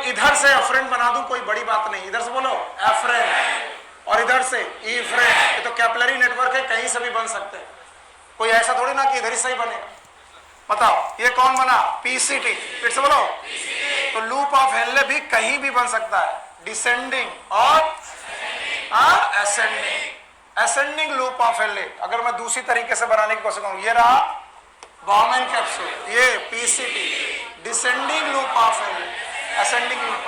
इधर से एफरेंट बना दूं कोई बड़ी बात नहीं, इधर से बोलो एफरेंट और इधर से इफ्रेंट, ये तो कैपिलरी नेटवर्क है, कहीं से भी बन सकते हैं, कोई ऐसा थोड़ी ना कि इधर ही सही बनेगा। बताओ ये कौन बना? पीसीटी, फिर से बोलो। तो लूप ऑफ हेनले भी कहीं भी बन सकता है, डिसेंडिंग और ascending. Ascending loop of Henley अगर मैं दूसरी तरीके से बनाने की कोशिश करूं, ये रहा बॉमेन कैप्सूल, ये PCT, descending loop of Henley, ascending loop,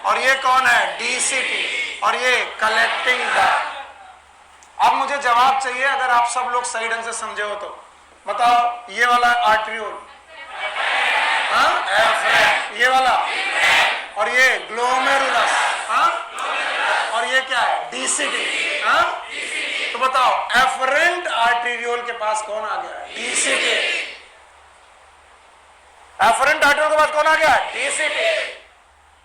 और ये कौन है? डीसीटी, और ये कलेक्टिंग डक्ट। अब मुझे जवाब चाहिए अगर आप सब लोग सही ढंग से समझे हो तो। बताओ ये वाला आर्ट्रियोल, ये वाला, और ये ग्लोमेरुलस, और ये क्या है? डीसीटी। तो बताओ एफरेंट आर्टेरियोल के पास कौन आ गया? डीसीटी। एफरेंट आर्टेरियोल के पास कौन आ गया? डीसीटी।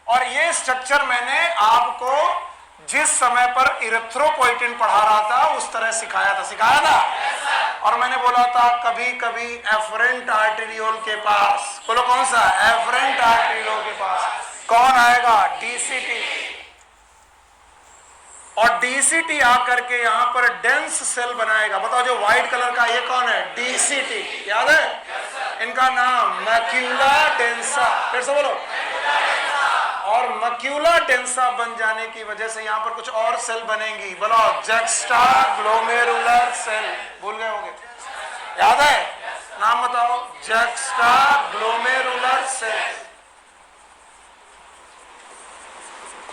और ये स्ट्रक्चर मैंने आपको जिस समय पर इरिथ्रोपोइटिन पढ़ा रहा था उस तरह सिखाया था। और मैंने बोला था कभी कभी एफरेंट आर्टेरियोल के पास, बोलो कौन सा? एफरेंट आर्टेरियोल के पास कौन आएगा? डीसीटी। और डीसीटी आकर के यहां पर डेंस सेल बनाएगा। बताओ जो व्हाइट कलर का ये कौन है? डीसीटी। याद है इनका नाम? Macula densa. फिर से बोलो। और मैक्यूला डेंसा बन जाने की वजह से यहां पर कुछ और सेल बनेंगी, बोलो जक्स्टा ग्लोमेरुलर सेल। भूल गए होंगे, याद है? नाम बताओ। Juxtaglomerular cell.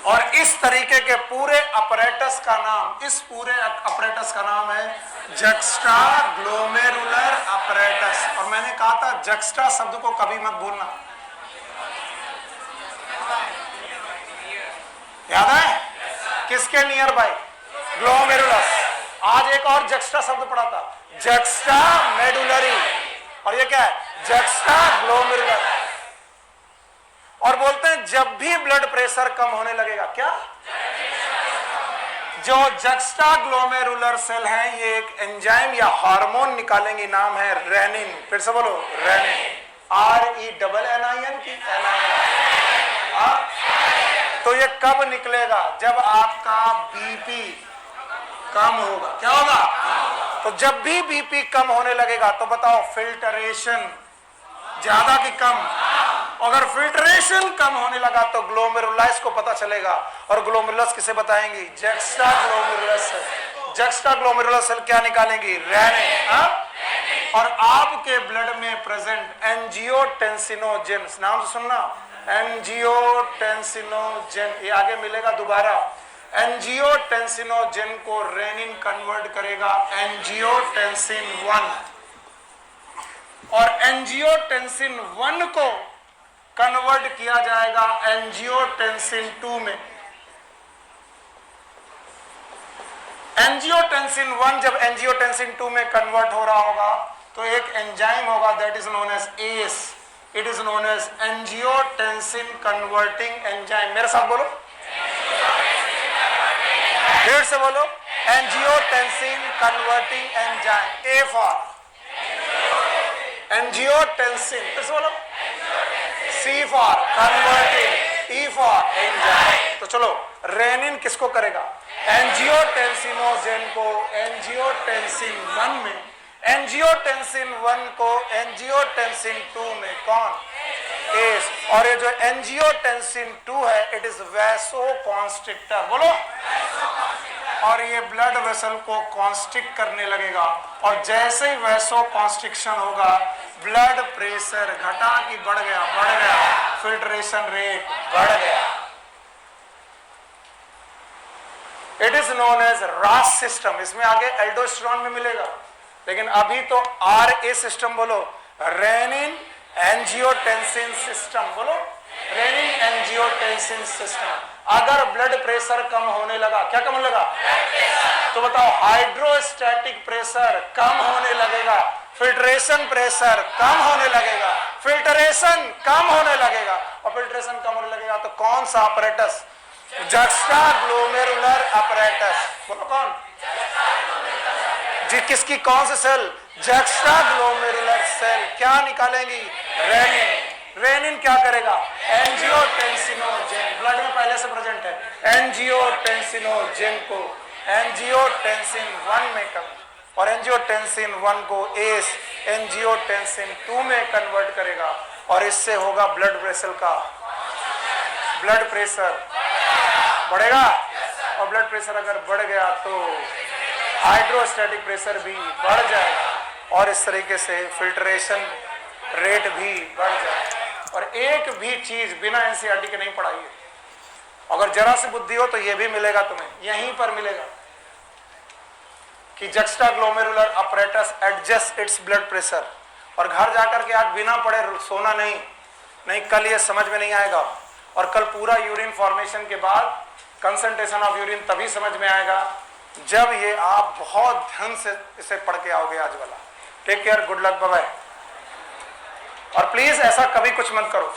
और इस तरीके के पूरे अपरेटस का नाम, इस पूरे अपरेटस का नाम है जक्स्टा ग्लोमेरुलर अपरेटस। और मैंने कहा था जक्स्टा शब्द को कभी मत भूलना, याद है? किसके नियर बाय? ग्लोमेरुलस। आज एक और जक्स्टा शब्द पढ़ा था, जक्स्टा मेडुलरी, और ये क्या है? Juxta glomerular. और बोलते हैं जब भी ब्लड प्रेशर कम होने लगेगा, क्या? जो जक्स्टा ग्लोमेरुलर सेल है ये एक एंजाइम या हार्मोन निकालेंगे, नाम है रेनिन। फिर से बोलो रेनिन। RENNIN की तो ये कब निकलेगा? जब आपका बीपी कम होगा। क्या होगा? तो जब भी बीपी कम होने लगेगा तो बताओ फिल्टरेशन ज्यादा कि कम? अगर फिल्ट्रेशन कम होने लगा तो ग्लोमेरुलस को पता चलेगा। और ग्लोमेरुलस किसे बताएंगी? Juxta glomerulus cell. Juxta glomerulus cell क्या निकालेंगी? रेनिन। और आपके ब्लड में प्रेजेंट एंजियोटेंसिनोजेन, नाम से सुनना, एंजियोटेंसिनोजेन, ये आगे मिलेगा दोबारा। एंजियोटेंसिनोजेन को रेनिन कन्वर्ट करेगा एंजियोटेंसिन 1, और एंजियोटेंसिन 1 को कन्वर्ट किया जाएगा एंजियोटेंसिन 2 में। एंजियोटेंसिन 1 जब एंजियोटेंसिन 2 में कन्वर्ट हो रहा होगा तो एक एंजाइम होगा, that is known as ACE. It is known as angiotensin converting enzyme. मेरे साथ बोलो, फिर से बोलो, angiotensin converting enzyme. A for angiotensin, फिर से बोलो, C for converting, E for enzyme. तो चलो रेनिन किसको करेगा? एंजियोटेंसिनोजेन को एंजियोटेंसिन 1 में, एंजियोटेंसिन 1 को एंजियोटेंसिन 2 में। कौन? एस। और ये जो एंजियोटेंसिन 2 है इट इज वैसोकॉन्स्ट्रिक्टर। बोलो। और ये ब्लड वेसल को कॉन्स्ट्रिक्ट करने लगेगा, और जैसे ही वैसोकॉन्स्ट्रिक्शन होगा ब्लड प्रेशर घटा कि बढ़ गया, फिल्ट्रेशन रेट बढ़ गया। इट इज नोन एज रास सिस्टम। इसमें आगे एल्डोस्टेरोन में मिलेगा, लेकिन अभी तो RA सिस्टम बोलो, रेनिन एंजियोटेंसिन सिस्टम। बोलो रेनिन एंजियोटेंसिन सिस्टम। अगर ब्लड प्रेशर कम होने लगा, क्या कम होने लगा? तो बताओ हाइड्रोस्टैटिक प्रेशर कम होने लगेगा, फिल्ट्रेशन प्रेशर कम होने लगेगा, फिल्ट्रेशन कम होने लगेगा, और फिल्ट्रेशन कम होने लगेगा तो कौन सा अपरेटस? Juxta glomerular apparatus. बोलो कौन जी? किसकी? कौन से सेल? Juxta glomerular cell. क्या निकालेंगी? रेनिन। रेनिन क्या करेगा? एंजियोटेंसिनोजेन एंजियोटेंसिनोजेन को एंजियोटेंसिन 1 में और एंजियोटेंसिन 1 को एस एंजियोटेंसिन 2 में कन्वर्ट करेगा और इससे होगा ब्लड वेसल का ब्लड प्रेशर बढ़ेगा और ब्लड प्रेशर अगर बढ़ गया तो हाइड्रोस्टैटिक प्रेशर भी बढ़ जाएगा और इस तरीके से फिल्ट्रेशन रेट भी बढ़ जाएगा। और एक भी चीज बिना एनसीईआरटी के नहीं पढ़ाई है, अगर जरा सी बुद्धि हो तो यह भी मिलेगा तुम्हें, यहीं पर मिलेगा कि juxtaglomerular apparatus adjust its blood pressure. और घर जाकर के आज बिना पढ़े सोना नहीं, कल ये समझ में नहीं आएगा और कल पूरा यूरिन फॉर्मेशन के बाद कंसंट्रेशन ऑफ यूरिन तभी समझ में आएगा जब ये आप बहुत ध्यान से इसे पढ़ के आओगे आज वाला। Take care, good luck, bye bye. और प्लीज ऐसा कभी कुछ मत करो।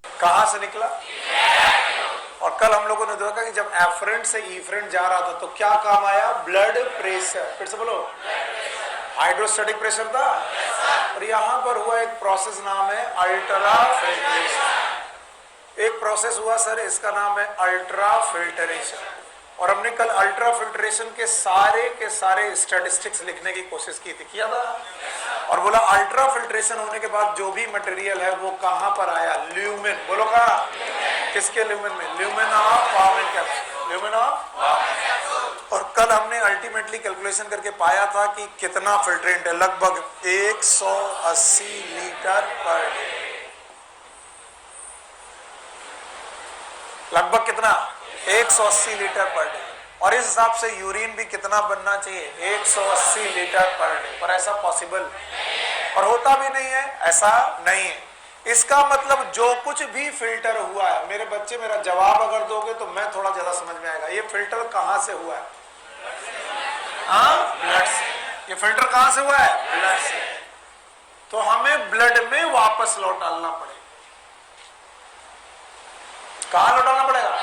कहां से निकला? और कल हम लोगों ने देखा कि जब एफरेंट से ईफरेंट जा रहा था तो क्या काम आया? Blood pressure. फिर से बोलो, हाइड्रोस्टैटिक प्रेशर था। और यहां पर हुआ एक प्रोसेस, नाम है अल्ट्रा फिल्ट्रेशन। एक प्रोसेस हुआ सर, इसका नाम है अल्ट्रा फिल्ट्रेशन। और हमने कल अल्ट्रा फिल्ट्रेशन के सारे स्टैटिस्टिक्स लिखने की कोशिश की थी, किया था। और बोला अल्ट्रा फिल्ट्रेशन होने के बाद जो भी मटेरियल है वो कहां पर आया? ल्यूमेन। बोलो कहां? किसके ल्यूमेन में? Lumen of Bowman capsule, lumen of. और कल हमने अल्टीमेटली कैलकुलेशन करके पाया था कि कितना फिल्ट्रेंट है, लगभग 180 लीटर पर डे। लगभग कितना? 180 लीटर पर डे। और इस हिसाब से यूरिन भी कितना बनना चाहिए? 180 लीटर पर डे। पर ऐसा पॉसिबल और होता भी नहीं है, ऐसा नहीं है। इसका मतलब जो कुछ भी फिल्टर हुआ है, मेरे बच्चे मेरा जवाब अगर दोगे तो मैं थोड़ा ज्यादा समझ में आएगा। ये फिल्टर कहां से हुआ है? ब्लड से। ये फिल्टर कहां से हुआ है? ब्लड से। तो हमें ब्लड में वापस लौट डालना पड़ेगा। कहां लौट डालना पड़ेगा?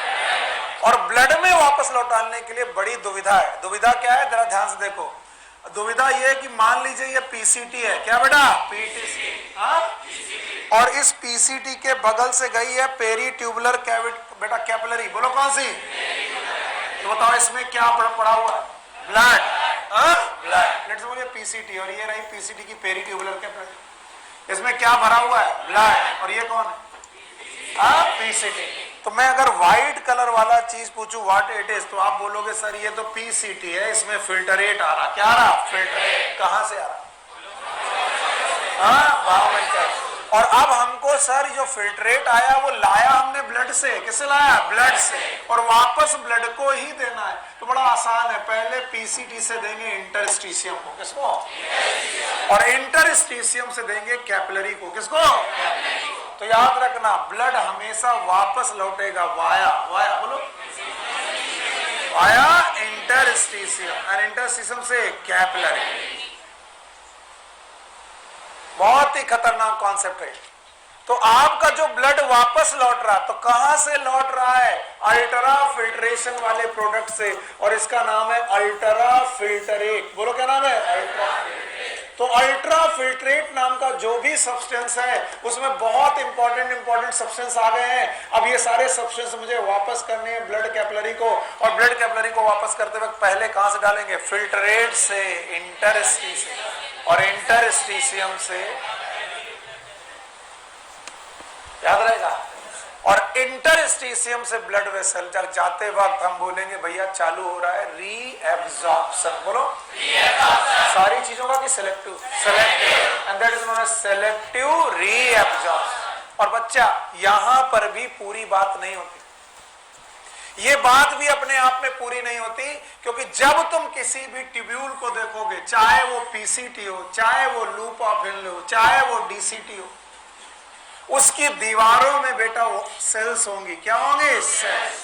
और ब्लड में वापस लौट डालने के लिए बड़ी दुविधा है। दुविधा क्या है? जरा ध्यान से देखो। दुविधा यह है कि मान लीजिए ये पीसीटी है, क्या बेटा? पीटीसी। और इस पीसीटी के बगल से गई है पेरी ट्यूबुलर बेटा कैपिलरी। बोलो कौन सी? तो बताओ इसमें क्या पड़ा हुआ है? ब्लड। ब्लड से बोलिए पीसीटी। और ये रही पीसीटी की पेरी ट्यूबुलर कैपिलरी। इसमें क्या भरा हुआ है? ब्लड। और ये कौन है? पीसीटी। तो मैं अगर व्हाइट कलर वाला चीज पूछूं व्हाट इट इज, तो आप बोलोगे सर ये तो पीसीटी है, इसमें फिल्टरेट आ रहा। क्या आ रहा? फिल्टरेट। कहां से आ रहा? और अब हमको सर जो फिल्ट्रेट आया वो लाया हमने ब्लड से। किससे लाया? ब्लड से। और वापस ब्लड को ही देना है। तो बड़ा आसान है, पहले पीसीटी से देंगे इंटरस्टिशियम को। किसको? और इंटरस्टिशियम से देंगे कैपिलरी को। किसको? तो याद रखना, ब्लड हमेशा वापस लौटेगा वाया बोलो, वाया इंटरस्टिशियम। और इंटरस्टिशियम से कैपिलरी। बहुत ही खतरनाक कॉन्सेप्ट है। तो आपका जो ब्लड वापस लौट रहा, तो कहां से लौट रहा है? अल्ट्रा फिल्ट्रेशन वाले प्रोडक्ट से। और इसका नाम है अल्ट्रा फिल्टरेट। बोलो क्या नाम है? अल्ट्रा। तो अल्ट्रा फिल्ट्रेट नाम का जो भी सब्सटेंस है उसमें बहुत इंपॉर्टेंट सब्सटेंस आ गए हैं। अब ये सारे सब्सटेंस मुझे वापस करने हैं ब्लड कैपिलरी को। और ब्लड कैपिलरी को वापस करते वक्त पहले कहां से डालेंगे? फिल्ट्रेट से इंटरस्टिशियम। और इंटरस्टिशियम से, याद रहेगा। और इंटरस्टिशियम से ब्लड वेसल जब जाते वक्त हम बोलेंगे भैया चालू हो रहा है रीएब्जॉर्प्शन। बोलो रीएब्जॉर्प्शन। सारी चीजों का कि selective? Selective. And that is known as selective reabsorption. और बच्चा यहां पर भी पूरी बात नहीं होती। ये बात भी अपने आप में पूरी नहीं होती, क्योंकि जब तुम किसी भी ट्यूब्यूल को देखोगे, चाहे वो पीसीटी हो, चाहे वो लूप ऑफ हिल हो, चाहे वो डीसीटी हो, उसकी दीवारों में बेटा वो सेल्स होंगी। क्या होंगे? सेल्स।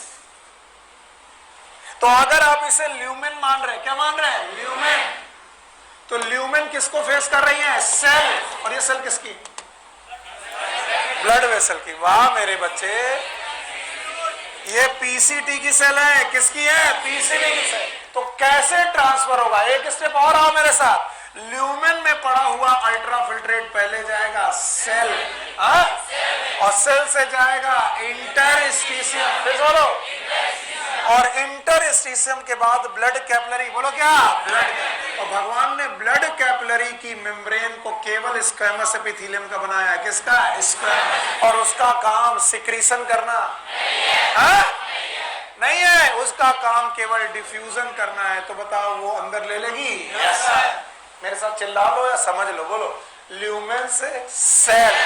तो अगर आप इसे ल्यूमेन मान रहे हैं, क्या मान रहे हैं? ल्यूमेन। तो ल्यूमेन किसको फेस कर रही है? सेल। और ये सेल किसकी? ब्लड वेसल की। वाह मेरे बच्चे, ये पीसीटी की सेल है। किसकी है? पीसीटी की सेल। तो कैसे ट्रांसफर होगा? एक स्टेप और आओ मेरे साथ। ल्यूमेन में पड़ा हुआ अल्ट्रा फिल्ट्रेट पहले जाएगा सेल, हाँ? और सेल से जाएगा इंटरस्टिशियम, फिर बोलो, और इंटरस्टिशियम के बाद ब्लड कैपिलरी, बोलो क्या, ब्लड। और भगवान ने ब्लड कैपिलरी की मेम्ब्रेन को केवल स्क्वैमस एपिथेलियम का बनाया है, किसका, स्क्वैमस। और उसका काम सिक्रीशन करना है? नहीं है, उसका काम केवल डिफ्यूजन करना है। तो बताओ वो अंदर ले लेगी? yes, मेरे साथ चिल्ला लो या समझ लो, बोलो। ल्यूमेन से सेल,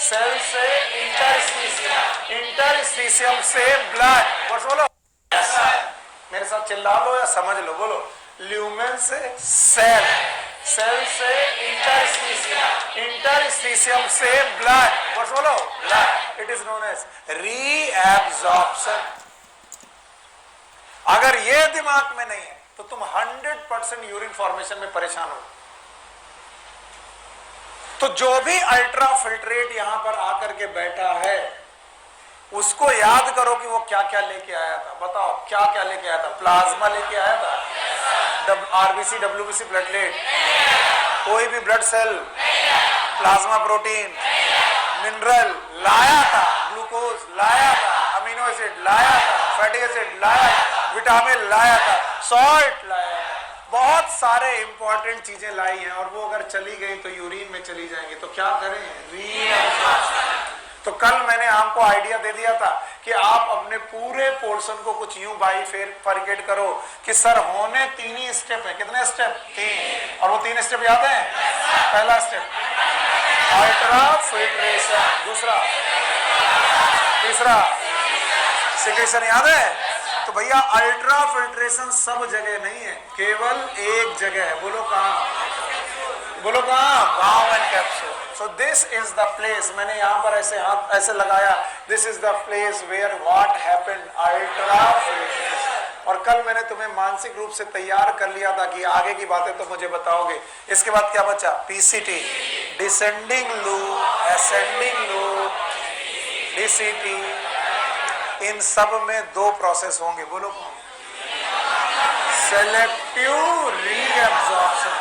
सेल से इंटरस्टिशियम, इंटरस्टिशियम से ब्लड, बोलो yes, मेरे साथ चिल्ला लो या समझ लो, बोलो। ल्यूमेन से सेल, सेल से इंटरस्टिशियम, इंटरस्टिशियम से ब्लड, बोलो blood. It is known as reabsorption. अगर ये दिमाग में नहीं है तो तुम 100% यूरिन फॉर्मेशन में परेशान हो। तो जो भी अल्ट्रा फिल्ट्रेट यहां पर आकर के बैठा है उसको याद करो कि वो क्या क्या लेके आया था। बताओ क्या क्या लेके आया था? प्लाज्मा लेके आया था, आरबीसी, डब्ल्यूबीसी, प्लेटलेट, कोई भी blood cell, plasma protein, mineral लाया था, ग्लूकोज लाया था, अमीनो एसिड लाया था, फैटी एसिड लाया था, विटामिन लाया था, सॉल्ट लाया था, बहुत सारे इंपॉर्टेंट चीजें लाई हैं। और वो अगर चली गई तो यूरिन में चली जाएंगी, तो क्या करें? रीअब्जॉर्प्शन। तो कल मैंने आपको आइडिया दे दिया था कि आप अपने पूरे पोर्शन को कुछ यूं बाइफरकेट करो कि सर होने 3 ही स्टेप है। कितने स्टेप? 3। और वो 3 स्टेप याद है? पहला स्टेप अल्ट्रा फिल्ट्रेशन, दूसरा, तीसरा सिक्रीशन, याद है? तो भैया अल्ट्रा फिल्ट्रेशन सब जगह नहीं है, केवल एक जगह है। बोलो कहां? बोलो कहां? गांव and capsule. So this is the place, मैंने यहां पर ऐसे हाथ ऐसे लगाया, this is the place where what happened, ultrafiltration. और कल मैंने तुम्हें मानसिक रूप से तैयार कर लिया था कि आगे की बातें तो मुझे बताओगे। इसके बाद क्या बचा? PCT, descending loop, ascending loop, DCT. इन सब में 2 प्रोसेस होंगे, बोलो कौन? सेलेक्टिव रीअब्जॉर्प्शन,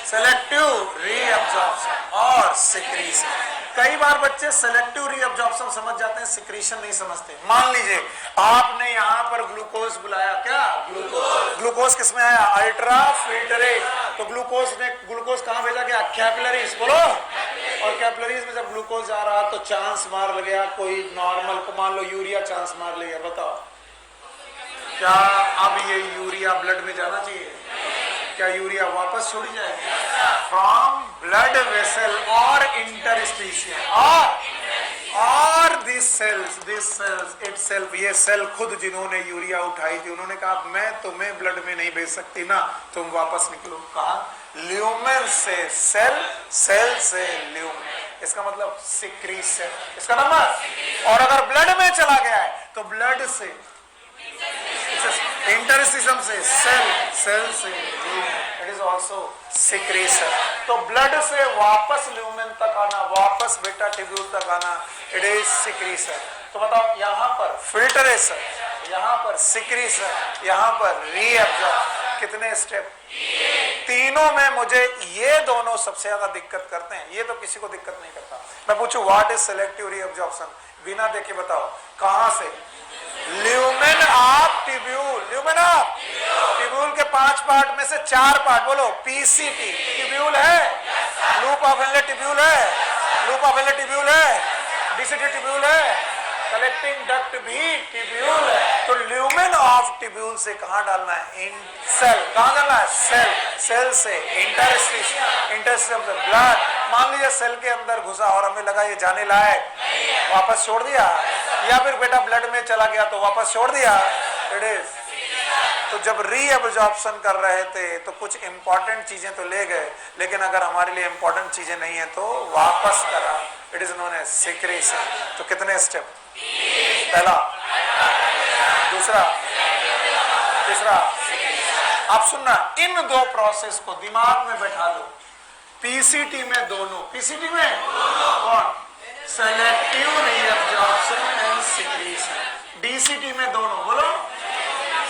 सेलेक्टिव रीअब्जॉर्प्शन और सिक्रीशन। कई बार बच्चे सेलेक्टिव रीअब्जॉर्प्शन समझ जाते हैं, सिक्रीशन नहीं समझते। मान लीजिए आपने यहाँ पर ग्लूकोज बुलाया, क्या ग्लूकोज, ग्लूकोज किसमें आया? Ultra filtrate. तो ग्लूकोज कहाँ भेजा गया? कैपिलरीज, बोलो। और कैपिलरीज में जब ग्लूकोज आ रहा तो चांस मार लग गया, कोई नॉर्मल को मान लो यूरिया चांस मार ले गया। बताओ क्या अब ये यूरिया ब्लड में जाना चाहिए? क्या यूरिया वापस छोड़ी जाएगी? फ्रॉम ब्लड वेसल और इंटरस्टिशियम और दिस सेल्स इटसेल्फ, ये सेल खुद जिन्होंने यूरिया उठाई थी उन्होंने कहा मैं तुम्हें ब्लड में नहीं भेज सकती ना, तुम वापस निकलो। कहा? ल्यूमेन से सेल, सेल से ल्यूमेन। इसका मतलब सिक्रीशन, इसका नंबर। और अगर ब्लड में चला गया है तो ब्लड से इंटरस्टिशियम से सेल, सेल से lumen, it is also secretion. तो ब्लड से वापस ल्यूमेन तक आना, वापस बेटा ट्यूब्यूल तक आना, इट इज सिक्रीशन। तो बताओ यहाँ पर फिल्टरेशन, यहाँ पर सिक्रीशन, यहाँ पर रीअब्जॉर्प्शन, कितने स्टेप? तीनों में मुझे ये दोनों सबसे ज्यादा दिक्कत करते हैं, ये तो किसी को दिक्कत नहीं करता। मैं पूछूं व्हाट इज सेलेक्टिव रीअब्जॉर्प्शन, बिना देखे बताओ कहां से? Lumen of tubule, lumen of tubule के 5 पार्ट में से 4 पार्ट, बोलो पीसीटी ट्यूब्यूल है, लूप ऑफ इनलेट ट्यूब्यूल है, लूप ऑफ इनलेट ट्यूब्यूल है, डीसीटी ट्यूब्यूल है, कलेक्टिंग डक्ट भी ट्यूब्यूल है। तो ल्यूमेन ऑफ ट्यूब्यूल से कहां डालना है? इन सेल। कहां डालना है? सेल, सेल से इंटरस्टिशियम, इंटरस्टिशियम से ब्लड। मान लीजिए सेल के अंदर घुसा और हमें लगा ये जाने लायक, वापस छोड़ दिया, या फिर बेटा ब्लड में चला गया तो वापस छोड़ दिया, इट इज। तो जब रीअब्जॉर्प्शन कर रहे थे तो कुछ इंपॉर्टेंट चीजें तो ले गए, लेकिन अगर हमारे लिए इंपॉर्टेंट चीजें नहीं है तो वापस करा, it is known as secretion. तो कितने स्टेप? पहला, दूसरा, तीसरा। आप सुनना, इन 2 प्रोसेस को दिमाग में बैठा लो। पीसीटी में दोनों, पीसीटी में कौन? Selective reabsorption and secretion. DCT में दोनों, बोलो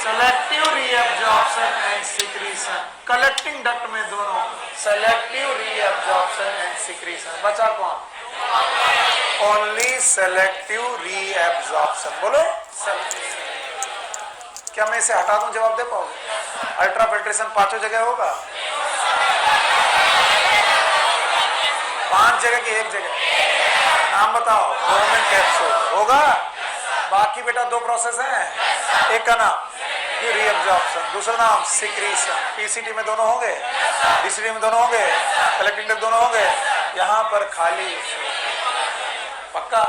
selective reabsorption and secretion. Collecting duct में दोनों, सेलेक्टिव रीअब्जॉर्प्शन एंड सिक्रीशन। बचा कौन? Only selective reabsorption. बोलो क्या मैं इसे हटा दूं, जवाब दे पाओगे? अल्ट्राफिल्ट्रेशन 5 जगह होगा? 5 जगह की 1 जगह? नाम बताओ। गवर्नमेंट कैप्सूल होगा। बाकी बेटा 2 प्रोसेस हैं, एक का नाम रीएब्जॉर्प्शन, दूसरा नाम सिक्रीशन। पीसीटी में दोनों होंगे, डीसीटी में दोनों होंगे, कलेक्टिंग में दोनों होंगे, यहां पर खाली। पक्का?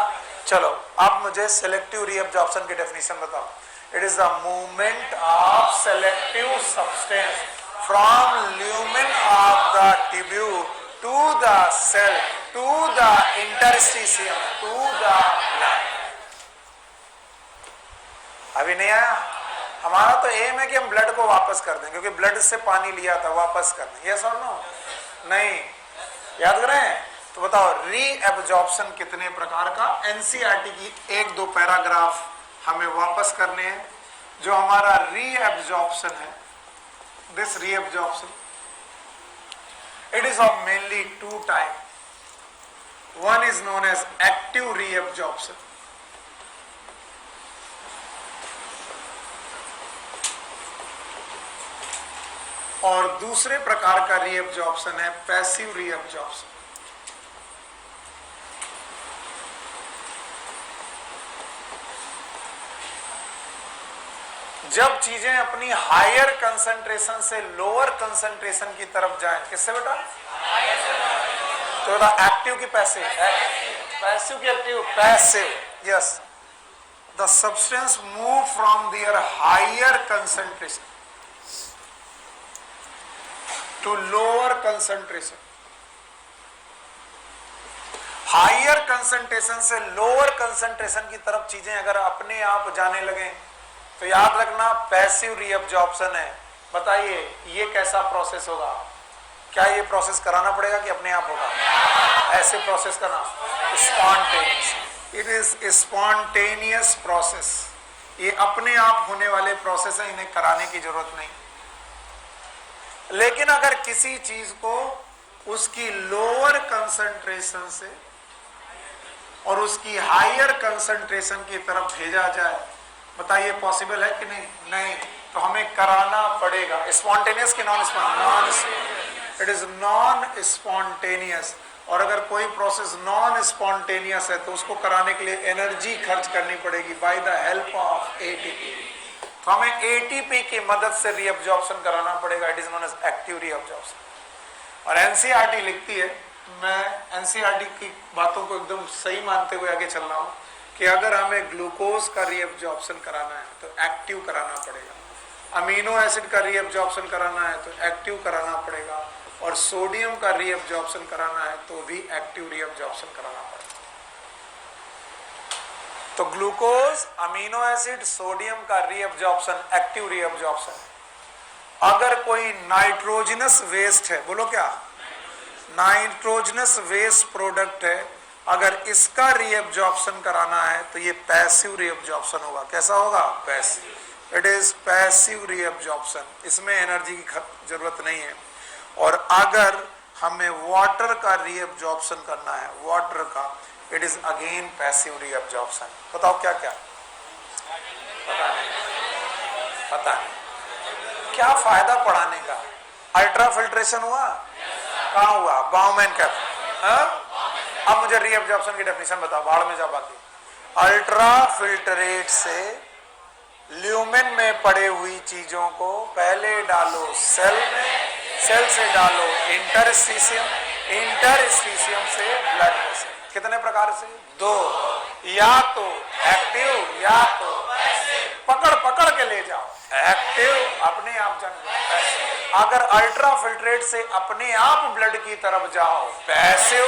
चलो आप मुझे सेलेक्टिव रीएब्जॉर्प्शन की डेफिनेशन बताओ। It is the movement of selective substance from lumen of the tubule to the cell to the interstitium to the blood. अभी नहीं आया? हमारा तो एम है कि हम ब्लड को वापस कर दें, क्योंकि ब्लड से पानी लिया था, वापस कर दें। यस और नो? नहीं याद करें तो बताओ रीएब्जॉर्प्शन कितने प्रकार का? एनसीईआरटी की 1-2 पैराग्राफ हमें वापस करने हैं। जो हमारा रीएब्जॉर्प्शन है, this reabsorption it is of mainly 2 type. One is known as active reabsorption, और दूसरे प्रकार का रीएब्जॉर्प्शन है पैसिव रीएब्जॉर्प्शन। जब चीजें अपनी हायर कंसंट्रेशन से लोअर कंसंट्रेशन की तरफ जाएं, किससे बेटा? तो बेटा एक्टिव की पैसिव? पैसिव की active? Passive. Yes, the substance move from their higher concentration to lower concentration. Higher concentration से लोअर कंसंट्रेशन की तरफ चीजें अगर अपने आप जाने लगे तो याद रखना पैसिव रीएब्जॉर्प्शन है। बताइए ये कैसा प्रोसेस होगा? क्या ये प्रोसेस कराना पड़ेगा कि अपने आप होगा? ऐसे प्रोसेस का नाम spontaneous. It is spontaneous process. ये अपने आप होने वाले प्रोसेस है, इन्हें कराने की जरूरत नहीं। लेकिन अगर किसी चीज को उसकी लोअर कंसंट्रेशन से और उसकी हायर कंसंट्रेशन की तरफ भेजा जाए, बताइए पॉसिबल है कि नहीं? नहीं। तो हमें कराना पड़ेगा। स्पॉन्टेनियस कि non spontaneous? It is non spontaneous. और अगर कोई प्रोसेस नॉन स्पॉन्टेनियस है तो उसको कराने के लिए एनर्जी खर्च करनी पड़ेगी by the help of ATP. तो हमें एटीपी की मदद से रीअब्जॉर्प्शन कराना पड़ेगा। It is known as active reabsorption. और एनसीईआरटी लिखती है, मैं एनसीईआरटी की बातों को एकदम सही मानते हुए आगे चल रहा हूं, कि अगर हमें ग्लूकोज का रीअब्जॉर्प्शन कराना है तो एक्टिव कराना पड़ेगा, अमीनो एसिड का रीअब्जॉर्प्शन कराना है तो एक्टिव कराना पड़ेगा, और सोडियम का रीअब्जॉर्प्शन कराना है तो भी एक्टिव रीअब्जॉर्प्शन कराना पड़ेगा। तो ग्लूकोज, अमीनो एसिड, सोडियम का रीअब्जॉर्प्शन एक्टिव रीअब्जॉर्प्शन। अगर कोई नाइट्रोजनस वेस्ट है, बोलो क्या? नाइट्रोजनस वेस्ट प्रोडक्ट है, अगर इसका रीअब्जॉर्प्शन कराना है तो ये पैसिव रीअब्जॉर्प्शन होगा। कैसा होगा? Passive. It is passive reabsorption. इसमें एनर्जी की जरूरत नहीं है। और अगर हमें वाटर का रीअब्जॉर्प्शन करना है, वाटर का, it is again passive reabsorption. बताओ क्या क्या? पता नहीं, पता नहीं। क्या फायदा पढ़ाने का? अल्ट्रा फिल्ट्रेशन हुआ? कहाँ हुआ? बाउमैन कैप। अब मुझे रीअब्जॉर्प्शन की डेफिनेशन बताओ, बाहर में जा बाकी। अल्ट्रा फिल्टरेट से ल्यूमेन में पड़े हुई चीजों को पहले डालो सेल में, सेल से डालो इंटरस्टिशियम, इंटरस्टिशियम से ब्लड वेसल। कितने प्रकार से? 2। या तो एक्टिव या तो पकड़ पकड़ के ले जाओ, एक्टिव अपने आप जाने। अगर अल्ट्रा फिल्ट्रेट से अपने आप ब्लड की तरफ जाओ, पैसिव,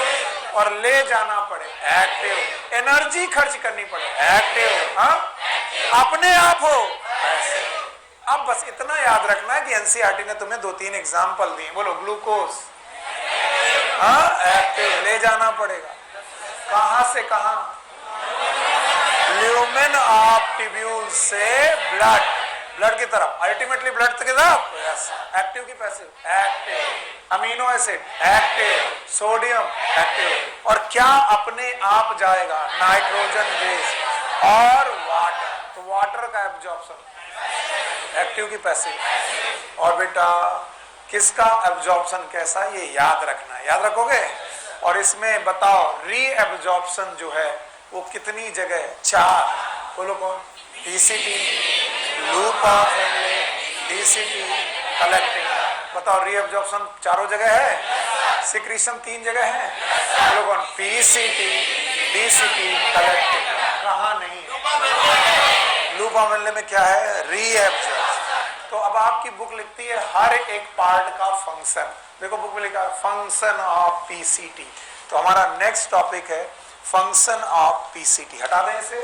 और ले जाना पड़े, एक्टिव। एनर्जी खर्च करनी पड़े, एक्टिव। हाँ, अपने आप हो, पैसिव। अब बस इतना याद रखना है कि एनसीईआरटी ने तुम्हें 2-3 एग्जाम्पल दिए। बोलो ग्लूकोज, हाँ एक्टिव, ले जाना पड़ेगा। कहां से कहां? ल्यूमेन ऑफ ट्यूब्यूल से ब्लड ब्लड की तरफ, अल्टीमेटली ब्लड की तरफ। यस, एक्टिव की passive, active, amino acid active, sodium active, और क्या अपने आप जाएगा, नाइट्रोजन बेस और वाटर। तो वाटर का एब्जॉर्प्शन एक्टिव की पैसिव, और बेटा किसका एब्जॉर्प्शन कैसा, ये याद रखना है, याद रखोगे। और इसमें बताओ री एब्जॉर्प्शन जो है वो कितनी जगह, 4, बोलो कौन, PCT, loop of Henley, DCT, collecting. बताओ री एब्जॉर्प्शन चारों जगह है, सिक्रीशन 3 जगह है, बोलो कौन, पीसीटी, डीसीटी, कलेक्टिंग। कहाँ नहीं है, लूप ऑफ हेनले में क्या है, री एब्जॉर्प्शन। तो अब आपकी बुक लिखती है हर एक पार्ट का फंक्शन, देखो बुक में लिखा है फंक्शन ऑफ पीसीटी। तो हमारा नेक्स्ट टॉपिक है फंक्शन ऑफ पीसीटी, हटा दें इसे,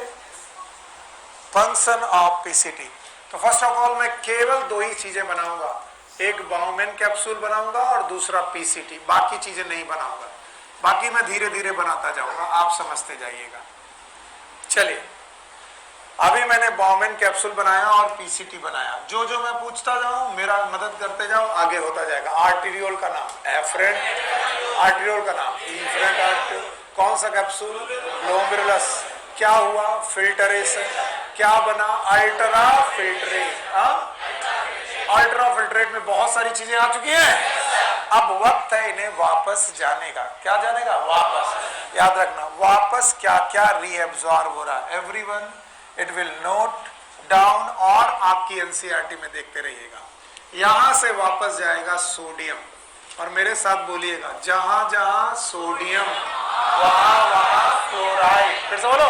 फंक्शन ऑफ पीसीटी। तो फर्स्ट ऑफ ऑल मैं केवल 2 ही चीजें बनाऊंगा, एक बाउमेन कैप्सूल बनाऊंगा और दूसरा पीसीटी, बाकी चीजें नहीं बनाऊंगा, बाकी मैं धीरे धीरे बनाता जाऊंगा, आप समझते जाइएगा। चलिए, अभी मैंने बाउमेन कैप्सूल बनाया और पीसीटी बनाया, जो जो मैं पूछता जाऊं मेरा मदद करते जाओ, आगे होता जाएगा। आर्टीरियोल का नाम एफरेंट, आर्टीरियोल का नाम इन्फ्रेंट आर्टीरियोल, कौन सा कैप्सूल, ग्लोमेरुलस, क्या हुआ, फिल्टरेशन, क्या बना, अल्ट्रा फिल्ट्रेट। अल्ट्रा फिल्ट्रेट में बहुत सारी चीजें आ चुकी हैं, अब वक्त है इन्हें वापस जाने का। क्या जाने का, वापस। याद रखना वापस क्या क्या रीएब्सॉर्ब हो रहा है, everyone it will note down, और आपकी एनसीईआरटी में देखते रहिएगा। यहां से वापस जाएगा सोडियम, और मेरे साथ बोलिएगा, जहां जहां सोडियम वहां वहां क्लोराइड। फिर से बोलो,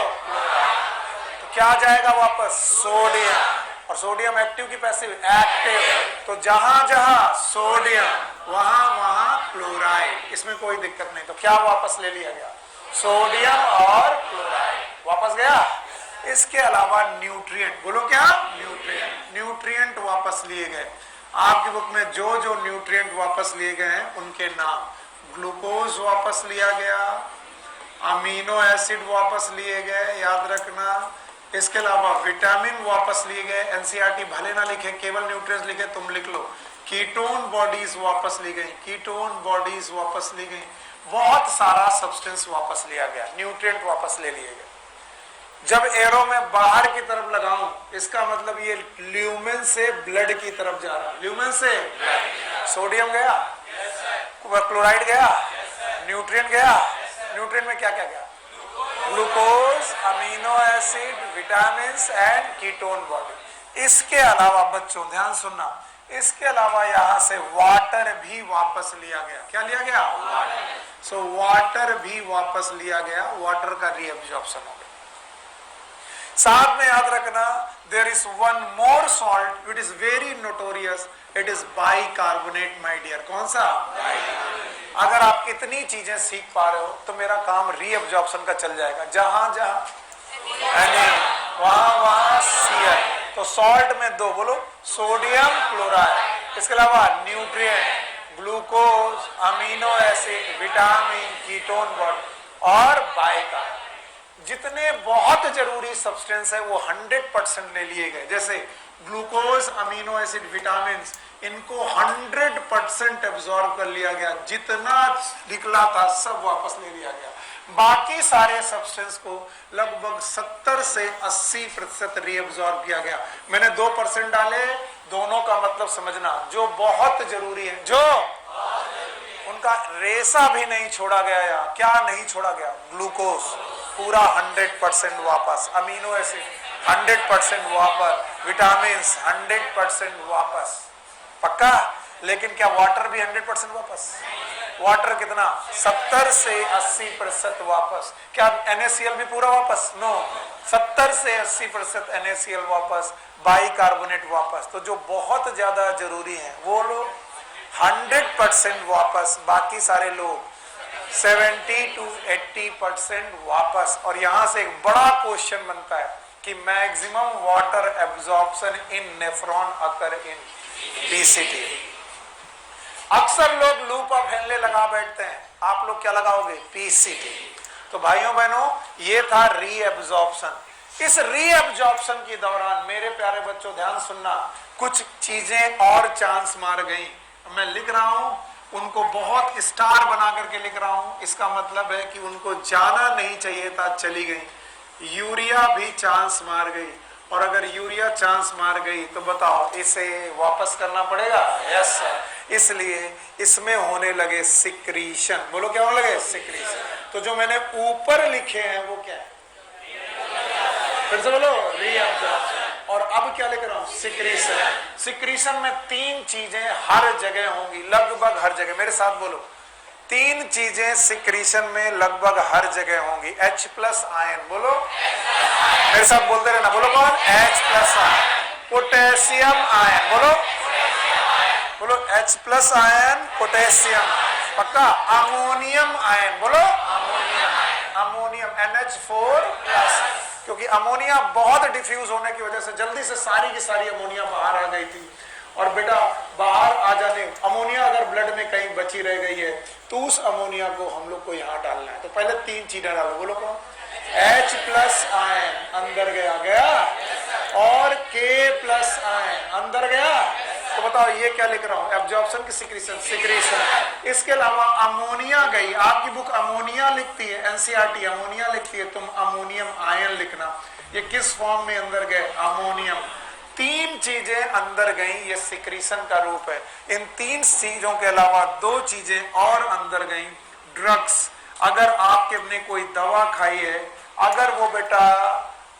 तो क्या जाएगा वापस, सोडियम, और सोडियम एक्टिव की पैसिव, एक्टिव। तो जहां जहां सोडियम वहां वहां क्लोराइड, इसमें कोई दिक्कत नहीं। तो क्या वापस ले लिया गया, सोडियम और क्लोराइड वापस गया। इसके अलावा न्यूट्रिएंट, बोलो क्या, न्यूट्रिएंट, न्यूट्रिएंट वापस लिए गए। आपकी बुक में जो जो न्यूट्रिएंट वापस लिए गए हैं उनके नाम, ग्लूकोज वापस लिया गया, अमीनो एसिड वापस लिए गए, याद रखना। इसके अलावा विटामिन वापस लिए गए, एनसीईआरटी भले ना लिखे, केवल न्यूट्रिएंट्स लिखे, तुम लिख लो। कीटोन बॉडीज वापस ली गई, कीटोन बॉडीज वापस ली गई, बहुत सारा सब्सटेंस वापस लिया गया, न्यूट्रिएंट वापस ले लिए गए। जब एरो में बाहर की तरफ लगाऊं, इसका मतलब ये ल्यूमेन से ब्लड की तरफ जा रहा है, ल्यूमेन से सोडियम गया, क्लोराइड गया, न्यूट्रिएंट गया, न्यूट्रिएंट में क्या क्या गया, glucose, amino acid, vitamin and ketone body. इसके अलावा बच्चों ध्यान सुनना, इसके अलावा यहां से वाटर भी वापस लिया गया। क्या लिया गया, वाटर। सो वाटर भी वापस लिया गया, वाटर का रीअब्जॉर्प्शन हो गया। साथ में याद रखना, there is one more salt it is very notorious, it is bicarbonate my dear. कौन सा, अगर आप इतनी चीजें सीख पा रहे हो तो मेरा काम रीअब्जॉर्प्शन का चल जाएगा। जहां जहां वहां वहां Cl, तो सॉल्ट में 2, बोलो, सोडियम क्लोराइड, इसके अलावा nutrient, glucose, amino acid, vitamin, ketone body और बाइकार्बोनेट। जितने बहुत जरूरी सब्सटेंस है वो 100% ले लिए गए। जैसे ग्लूकोज, अमीनो एसिड, विटामिन, इनको 100% एब्जॉर्ब कर लिया गया, जितना निकला था सब वापस ले लिया गया। बाकी सारे सब्सटेंस को लगभग 70 से 80% रीअब्जॉर्ब किया गया। मैंने 2% डाले, दोनों का मतलब समझना, जो बहुत जरूरी है, जो उनका रेशा भी नहीं छोड़ा गया, या क्या नहीं छोड़ा गया, ग्लूकोज पूरा 100% वापस, अमीनो एसिड 100% वापस, विटामिन 100% वापस, पक्का। लेकिन क्या वाटर भी 100% वापस, वाटर कितना, 70 से 80% वापस। क्या NaCl भी पूरा वापस, नो, 70 से 80% NaCl वापस, बाइकार्बोनेट वापस। तो जो बहुत ज्यादा जरूरी है वो लोग 100% वापस, बाकी सारे लोग 70 to 80% वापस। और यहां से एक बड़ा क्वेश्चन बनता है कि maximum water absorption in nephron occur in PCT. अक्सर लोग लूप ऑफ हेनले लगा बैठते हैं, आप लोग क्या लगाओगे, पीसीटी। तो भाइयों बहनों, ये था रीएब्जॉर्प्शन। इस रीअब्जॉर्प्शन के दौरान मेरे प्यारे बच्चों ध्यान सुनना, कुछ चीजें और चांस मार गई। मैं लिख रहा हूं, उनको बहुत स्टार बना करके लिख रहा हूं, इसका मतलब है कि उनको जाना नहीं चाहिए था, चली गई। यूरिया भी चांस मार गई, और अगर यूरिया चांस मार गई तो बताओ इसे वापस करना पड़ेगा। यस, इसलिए इसमें होने लगे सिक्रीशन। बोलो क्या होने लगे? सिक्रीशन। तो जो मैंने ऊपर लिखे हैं वो क्या है? फिर से बोलो, रीअब्जॉर्प्शन। और अब क्या लिख रहा हूं? सिक्रीशन। सिक्रीशन में तीन चीजें हर जगह होंगी, लगभग हर जगह। मेरे साथ बोलो, तीन चीजें सिक्रीशन में लगभग हर जगह होंगी। H+ आयन, बोलो मेरे साथ बोलते रहना, बोलो कौन? H+ ion. पोटेशियम आयन, बोलो बोलो H+ आयन, पोटेशियम, पक्का। अमोनियम आयन, बोलो अमोनियम, NH4+, क्योंकि अमोनिया बहुत डिफ्यूज होने की वजह से जल्दी से सारी की सारी अमोनिया बाहर आ गई थी। और बेटा बाहर आ जाने, अमोनिया अगर ब्लड में कहीं बची रह गई है तो उस अमोनिया को हम लोग को यहाँ डालना है। तो पहले तीन चीजें डालो, बोलो कौन? H+ आयन अंदर गया, और K+ आयन अंदर गया। तो बताओ ये क्या लिख रहा हूं? एब्जॉर्प्शन की सिक्रीशन। इसके अलावा अमोनिया गई, आपकी बुक अमोनिया लिखती है, एनसीईआरटी अमोनिया लिखती है, तुम अमोनियम आयन लिखना। ये किस फॉर्म में अंदर गए? अमोनियम। तीन चीजें अंदर गई, ये सिक्रीशन का रूप है। इन तीन चीजों के अलावा दो चीजें और अंदर गई, ड्रग्स। अगर आपने कोई दवा खाई है, अगर वो बेटा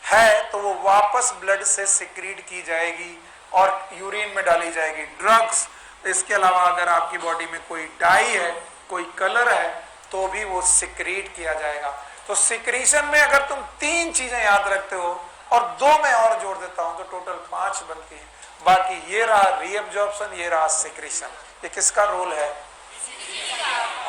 है तो वो वापस ब्लड से सिक्रीट की जाएगी और यूरिन में डाली जाएगी, ड्रग्स। इसके अलावा अगर आपकी बॉडी में कोई डाई है, कोई कलर है, तो भी वो सिक्रीट किया जाएगा। तो सिक्रीशन में अगर तुम तीन चीजें याद रखते हो और दो मैं और जोड़ देता हूं तो टोटल 5 बनती है। बाकी ये रहा रीअब्जॉर्प्शन, ये रहा सिक्रीशन। ये किसका रोल है?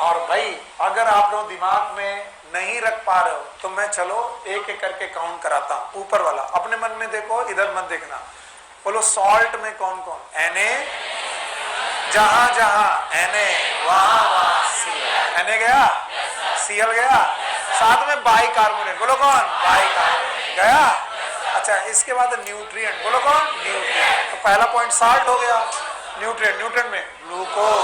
और भाई अगर आप लोग दिमाग में नहीं रख पा रहे हो तो मैं चलो एक एक करके काउंट कराता हूं। ऊपर वाला अपने मन में देखो, इधर मत देखना। बोलो सॉल्ट में कौन कौन? Na, जहां जहां Na वहां वहां Cl। Na गया, Cl गया, साथ में बाइकार्बोनेट, बोलो कौन? बाइकार्बोनेट गया। अच्छा, इसके बाद न्यूट्रिएंट, बोलो कौन? न्यूट्रिएंट। तो पहला पॉइंट साल्ट हो गया। न्यूट्रिएंट, न्यूट्रिएंट में glucose,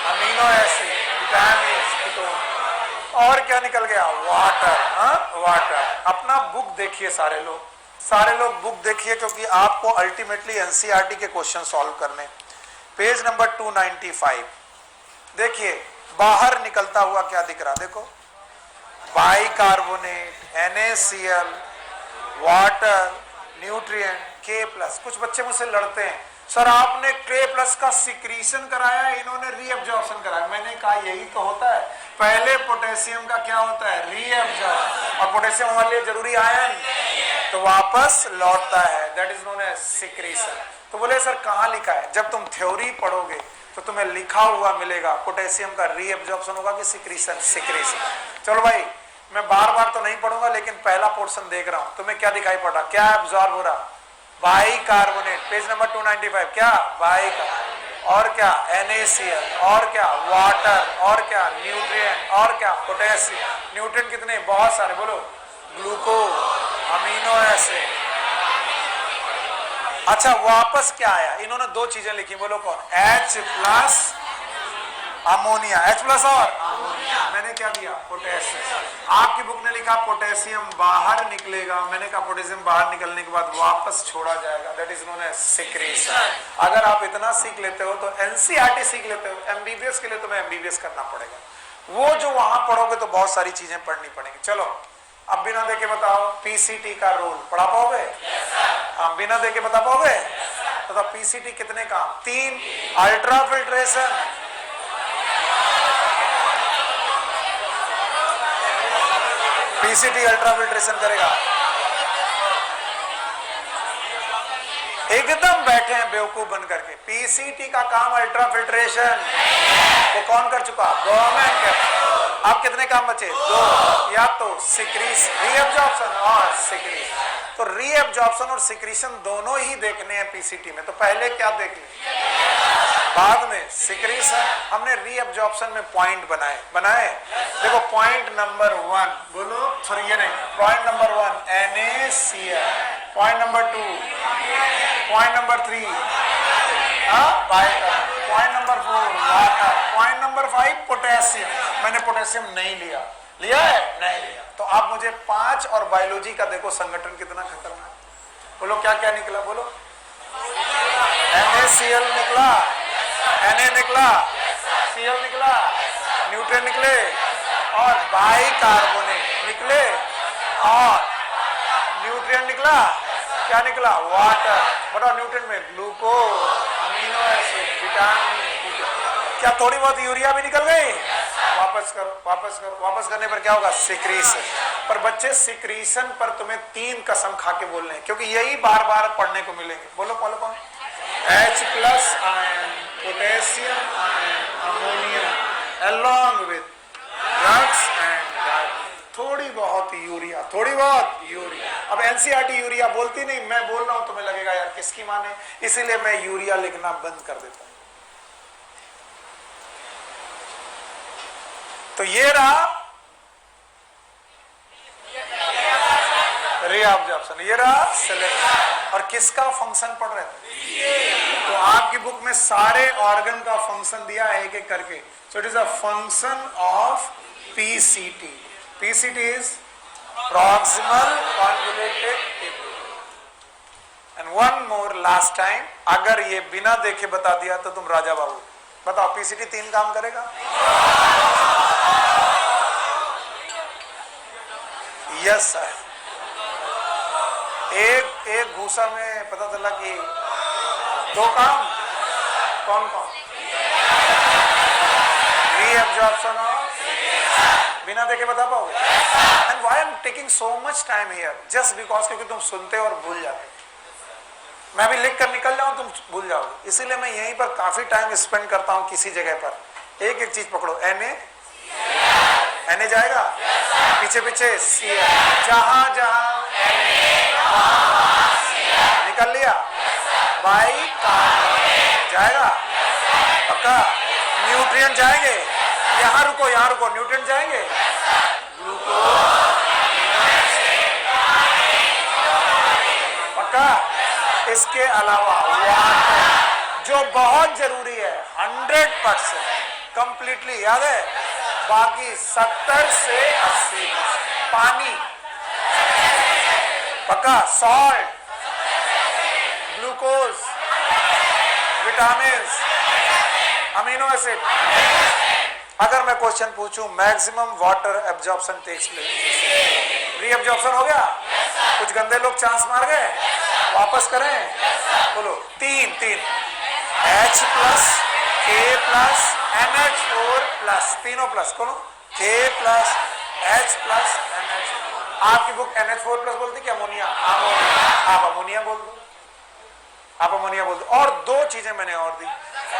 amino acid, vitamin, ketone, और क्या निकल गया? वाटर। वाटर। अपना बुक देखिए सारे लोग बुक देखिए, क्योंकि आपको अल्टीमेटली एनसीईआरटी के क्वेश्चन सॉल्व करने। पेज नंबर 295 देखिए, बाहर निकलता हुआ क्या दिख रहा? देखो, bicarbonate, NaCl, water, nutrient, K+। कुछ बच्चे मुझसे लड़ते हैं, सर आपने K+ का सिक्रीशन कराया, इन्होंने रीअब्जॉर्प्शन कराया। मैंने कहा यही तो होता है, पहले पोटेशियम का क्या होता है? रीअब्जॉर्ब, और पोटेशियम हमारे लिए जरूरी आयन तो वापस लौटता है, that is known as secretion. तो बोले सर कहाँ लिखा है? जब तुम थ्योरी पढ़ोगे तो तुम्हें लिखा हुआ मिलेगा पोटेशियम का रीअब्जॉर्प्शन होगा कि सिक्रीशन? सिक्रीशन। चलो भाई, मैं बार बार तो नहीं पढ़ूंगा, लेकिन पहला पोर्शन देख रहा हूं, तुम्हें क्या दिखाई पड़ रहा? क्या एब्जॉर्ब हो रहा? बाइकार्बोनेट। पेज नंबर 295 क्या? बाइकार्बोनेट, और क्या? NaCl, और क्या? वाटर, और क्या? न्यूट्रिएंट, और क्या? पोटेशियम। न्यूट्रिएंट कितने? बहुत सारे, बोलो। Glucose, amino acid. अच्छा, वापस क्या आया? इन्होंने दो चीजें लिखी, बोलो कौन? H+ अमोनिया, H+ और अमोनिया। मैंने क्या दिया? पोटेशियम। आपकी बुक ने लिखा पोटेशियम बाहर निकलेगा, मैंने कहा पोटेशियम बाहर निकलने के बाद वापस छोड़ा जाएगा, that is known as secretion. अगर आप इतना सीख लेते हो तो एनसीईआरटी सीख लेते हो। एमबीबीएस के लिए तुम्हें एमबीबीएस करना पड़ेगा, वो जो वहां पढ़ोगे तो बहुत सारी चीजें पढ़नी पड़ेंगी। चलो अब बिना देखे बताओ, पीसीटी का रोल पढ़ा पाओगे? आप बिना देखे बता पाओगे? तो पीसीटी कितने काम? 3, ultra filtration, PCT ultra filtration करेगा। एकदम बैठे हैं बेवकूफ बन करके। पीसीटी का काम अल्ट्रा फिल्ट्रेशन, वो कौन कर चुका? गवर्नमेंट कर। आप कितने काम बचे? 2, या तो सिक्रीशन, रीअब्जॉर्प्शन और सिक्रीशन। तो रीअब्जॉर्प्शन और सिक्रीशन दोनों ही देखने हैं पीसीटी में, तो पहले क्या देख ले, बाद में सिक्रीशन। हमने रीअब्जॉर्प्शन में पॉइंट बनाए। देखो पॉइंट नंबर 1, बोलो सॉरी ये नहीं, point number 1 NaCl, point number 2, point number 3 biker, point number 4 water, point number 5 potassium. मैंने पोटेशियम नहीं लिया, लिया है नहीं लिया। तो आप मुझे 5 और बायोलॉजी का देखो संगठन कितना खतरनाक। बोलो क्या क्या निकला, बोलो NaCl निकला, Na निकला, Cl निकला, न्यूट्रिएंट निकले और बाइकार्बोनेट निकले और न्यूट्रिएंट निकला, क्या निकला, वाटर। बताओ न्यूट्रिएंट में ग्लूकोज, अमीनो एसिड, विटामिन। क्या थोड़ी बहुत यूरिया भी निकल गई? वापस करो, वापस करो। वापस करने पर क्या होगा, सिक्रीशन। पर बच्चे सिक्रीशन पर तुम्हें 3 कसम खा के बोलने हैं, क्योंकि यही बार बार पढ़ने को मिलेंगे। बोलो कौन कौन? H+ ion, potassium ion, ammonium along with drugs and थोड़ी बहुत यूरिया, थोड़ी बहुत यूरिया। अब NCERT यूरिया बोलती नहीं, मैं बोल रहा हूं, तुम्हें लगेगा यार किसकी माने, इसीलिए मैं यूरिया लिखना बंद कर देता हूं। तो ये रहा रीअब्जॉर्प्शन, ये रहा सिलेक्शन। और किसका फंक्शन पढ़ रहे थे? तो आपकी बुक में सारे ऑर्गन का फंक्शन दिया है एक एक करके। So it is a function of PCT। PCT is proximal convoluted tubule। And one more last time, अगर ये बिना देखे बता दिया तो तुम राजा बाबू। बताओ PCT 3 काम करेगा? Yes sir. एक घूसा में पता चला कि 2 काम। कौन कौन? रीअब्जॉर्प्शन और बिना देखे बता पाओगे? And why I am taking so much time here, just because क्योंकि तुम सुनते और भूल जाते। मैं भी लिख कर निकल जाऊं, तुम भूल जाओगे, इसीलिए मैं यहीं पर काफी टाइम स्पेंड करता हूं किसी जगह पर। एक एक चीज पकड़ो। Na जाएगा, पीछे पीछे Cl, जहां जहां निकल लिया, बाइकार्बोनेट जाएगा, पक्का। न्यूट्रिएंट जाएंगे, यहां रुको, यहां रुको, न्यूट्रिएंट जाएंगे, ग्लूकोज, पक्का। इसके अलावा वाटर, जो बहुत जरूरी है, 100% कंप्लीटली याद है। बाकी 70 से 80% पानी, पक्का। Salt, glucose, vitamin, amino acid. अगर मैं क्वेश्चन पूछूं, maximum water absorption takes place, reabsorption हो गया? कुछ गंदे लोग चांस मार गए, वापस करें। बोलो 3 H+, K+, NH4+, तीनों प्लस, कौन? K+, H+, NH। आपकी बुक NH4+ बोलती कि अमोनिया? आप अमोनिया बोल दो, आप अमोनिया बोल दो। और 2 चीजें मैंने और दी,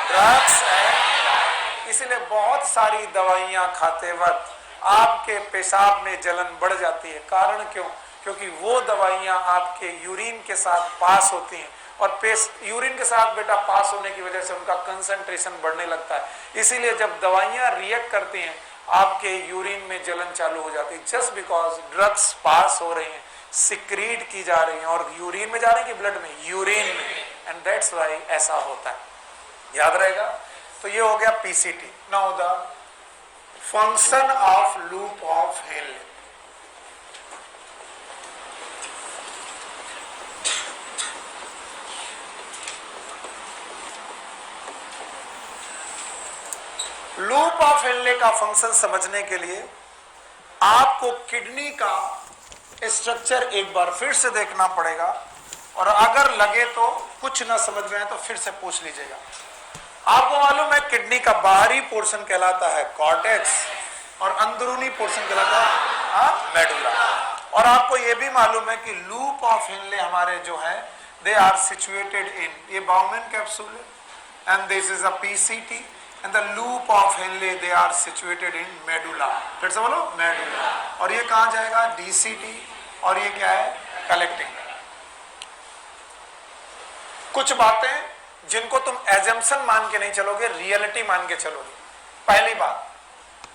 ड्रग्स है। इसीलिए बहुत सारी दवाइयां खाते वक्त आपके पेशाब में जलन बढ़ जाती है। कारण क्यों? क्योंकि वो दवाइयां आपके यूरिन के साथ पास होती हैं, और यूरिन के साथ बेटा पास होने की वजह से उनका कंसंट्रेशन बढ़ने लगता है। इसीलिए जब दवाइयां रिएक्ट करती हैं, आपके यूरिन में जलन चालू हो जाती है, जस्ट बिकॉज ड्रग्स पास हो रही हैं, सिक्रीट की जा रही हैं, और यूरिन में जा रही है कि ब्लड में? यूरिन में। एंड दैट्स व्हाई ऐसा होता है, याद रहेगा। तो ये हो गया PCT। Now the function of loop of Henley. Loop of Henley का फंक्शन समझने के लिए आपको किडनी का स्ट्रक्चर एक बार फिर से देखना पड़ेगा, और अगर लगे तो कुछ ना समझ में आए तो फिर से पूछ लीजिएगा। आपको मालूम है किडनी का बाहरी पोर्शन कहलाता है कॉर्टेक्स, और अंदरूनी पोर्शन कहलाता है मेडुला। और आपको यह भी मालूम है कि लूप ऑफ हेनले हमारे जो है, दे आर सिचुएटेड इन, ये बाउमेन कैप्सूल है, and this is a PCT, and the loop of Henle they are situated in medulla। फिर से बोलो medulla। और ये कहां जाएगा? DCT। और ये क्या है? कलेक्टिंग। कुछ बातें जिनको तुम एजम्पशन मान के नहीं चलोगे, रियलिटी मान के चलोगे। पहली बात,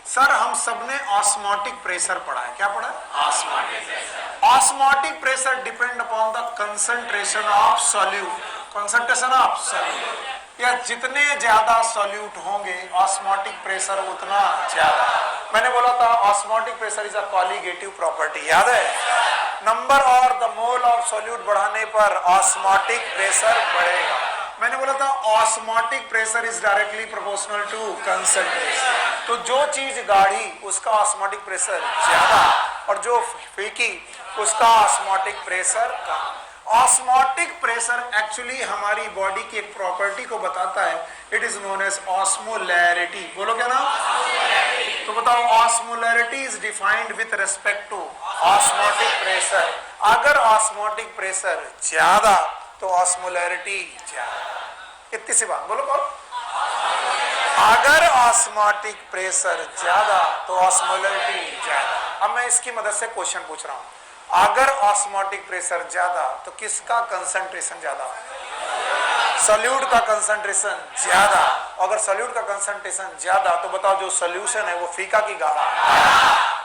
सर हम सबने ऑस्मोटिक प्रेशर पढ़ा है, क्या पढ़ा है? Osmotic pressure. Osmotic pressure depend upon the concentration of solute, concentration of solute, या जितने ज्यादा सॉल्यूट होंगे ऑस्मोटिक प्रेशर उतना ज्यादा। मैंने बोला था osmotic pressure is a colligative property, याद है? नंबर और द मोल ऑफ सॉल्यूट बढ़ाने पर ऑस्मोटिक प्रेशर बढ़ेगा। मैंने बोला था osmotic pressure is directly proportional to concentration. तो जो चीज गाढ़ी उसका ऑस्मोटिक प्रेशर ज्यादा और जो फीकी उसका ऑस्मोटिक प्रेशर कम। ऑस्मोटिक प्रेशर एक्चुअली हमारी बॉडी की एक प्रॉपर्टी को बताता है, it is known as osmolarity. बोलो क्या नाम? तो बताओ, osmolarity is defined with respect to osmotic pressure. अगर ऑस्मोटिक प्रेशर ज्यादा तो ऑस्मोलैरिटी ज्यादा। इतनी सी बात, बोलो बोलो। अगर ऑस्मोटिक प्रेशर ज्यादा तो ऑस्मोलैरिटी ज्यादा। अब मैं इसकी मदद से क्वेश्चन पूछ रहा हूं, अगर ऑस्मोटिक प्रेशर ज्यादा तो किसका कंसंट्रेशन ज्यादा? सॉल्यूट का कंसंट्रेशन ज्यादा। अगर सॉल्यूट का कंसंट्रेशन ज्यादा तो बताओ जो सॉल्यूशन है वो फीका की गाढ़ा?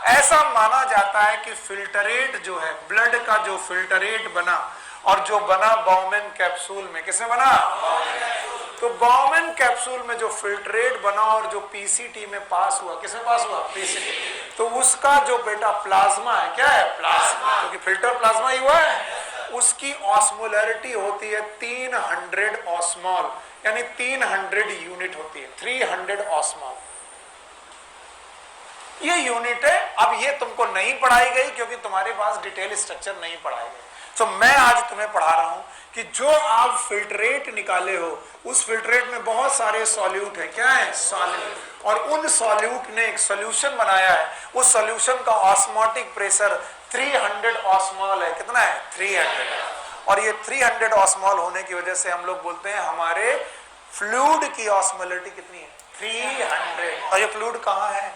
ऐसा माना जाता है कि फिल्टरेट जो है, ब्लड का जो फिल्टरेट बना और जो बना बाउमेन कैप्सूल में, किसमें बना? तो बाउमेन कैप्सूल में जो फिल्टरेट बना और जो पीसीटी में पास हुआ, किसमें पास हुआ? पीसीटी। तो उसका जो बेटा प्लाज्मा है, क्या है? प्लाज्मा, क्योंकि फिल्टर प्लाज्मा ही हुआ है। उसकी ऑस्मोलैरिटी होती है 300 ऑस्मोल, यानी 300 यूनिट होती है, 300 ऑस्मोल। ये यूनिट है। अब ये तुमको नहीं पढ़ाई गई क्योंकि तुम्हारे पास डिटेल स्ट्रक्चर नहीं पढ़ाई गई। तो मैं आज तुम्हें पढ़ा रहा हूं कि जो आप फिल्ट्रेट निकाले हो उस फिल्ट्रेट में बहुत सारे सॉल्यूट है, क्या है? सॉल्यूट। और उन सॉल्यूट ने एक सॉल्यूशन बनाया है, उस सॉल्यूशन का ऑस्मोटिक प्रेशर 300 ऑस्मोल है। कितना है? 300। और ये 300 ऑस्मोल होने की वजह से हम लोग बोलते हैं हमारे फ्लूइड की ऑस्मोलैरिटी कितनी है? 300। और ये फ्लूइड कहाँ है?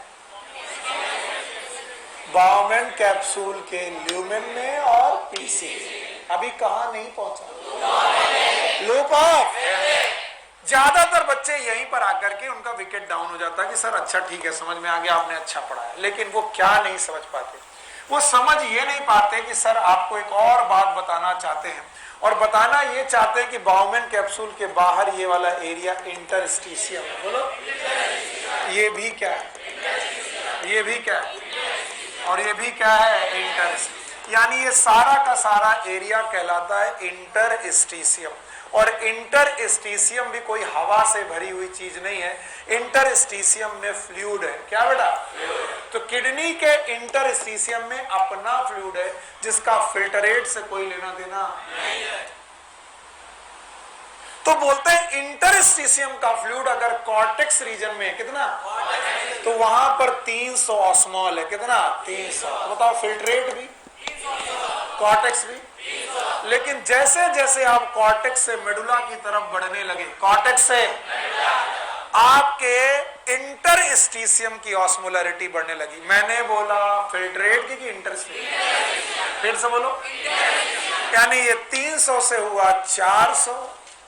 बाउमेन कैप्सूल के ल्यूमेन में और पीसी। अभी कहां नहीं पहुंचा? Loop of. ज्यादातर बच्चे यहीं पर आकर के उनका विकेट डाउन हो जाता है कि सर अच्छा ठीक है, समझ में आ गया, आपने अच्छा पढ़ाया, लेकिन वो क्या नहीं समझ पाते? वो समझ ये नहीं पाते कि सर आपको एक और बात बताना चाहते हैं, और बताना ये चाहते हैं कि बाउमेन कैप्सूल के बाहर ये वाला एरिया इंटरस्टिशियम। बोलो, ये भी क्या है? ये भी क्या है? और ये भी क्या है? इंटरस्टिशियम। यानी ये सारा का सारा एरिया कहलाता है इंटरस्टिशियम। और इंटरस्टिशियम भी कोई हवा से भरी हुई चीज नहीं है, इंटरस्टिशियम में फ्लूइड है। क्या बेटा? तो किडनी के इंटरस्टिशियम में अपना फ्लूइड है जिसका फिल्टरेट से कोई लेना देना नहीं है। तो बोलते हैं इंटरस्टिशियम का फ्लूइड अगर कॉर्टेक्स रीजन में, कितना? तो वहां पर 300 ऑस्मोल है। कितना? 300। बताओ फिल्ट्रेट भी, कॉर्टेक्स भी। लेकिन जैसे जैसे आप कॉर्टेक्स से मेडुला की तरफ बढ़ने लगे, कॉर्टेक्स से आपके इंटरस्टिशियम की ऑस्मोलैरिटी बढ़ने लगी। मैंने बोला फिल्ट्रेट की कि इंटरस्टिशियम? फिर से बोलो। यानी ये 300 से हुआ 400,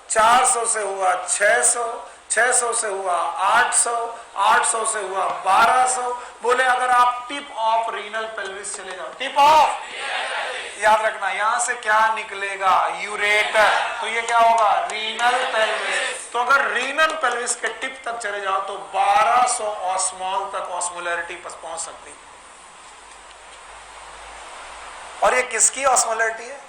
400 से हुआ 600, 600 से हुआ 800, 800 से हुआ 1200। बोले अगर आप टिप ऑफ रीनल पेल्विस चले जाओ, टिप ऑफ, याद रखना यहां से क्या निकलेगा? यूरेटर। तो ये क्या होगा? Renal pelvis. तो अगर रीनल पेल्विस के टिप तक चले जाओ तो 1200 ऑस्मोल तक ऑस्मोलैरिटी पहुंच सकती है। और ये किसकी ऑस्मोलैरिटी है?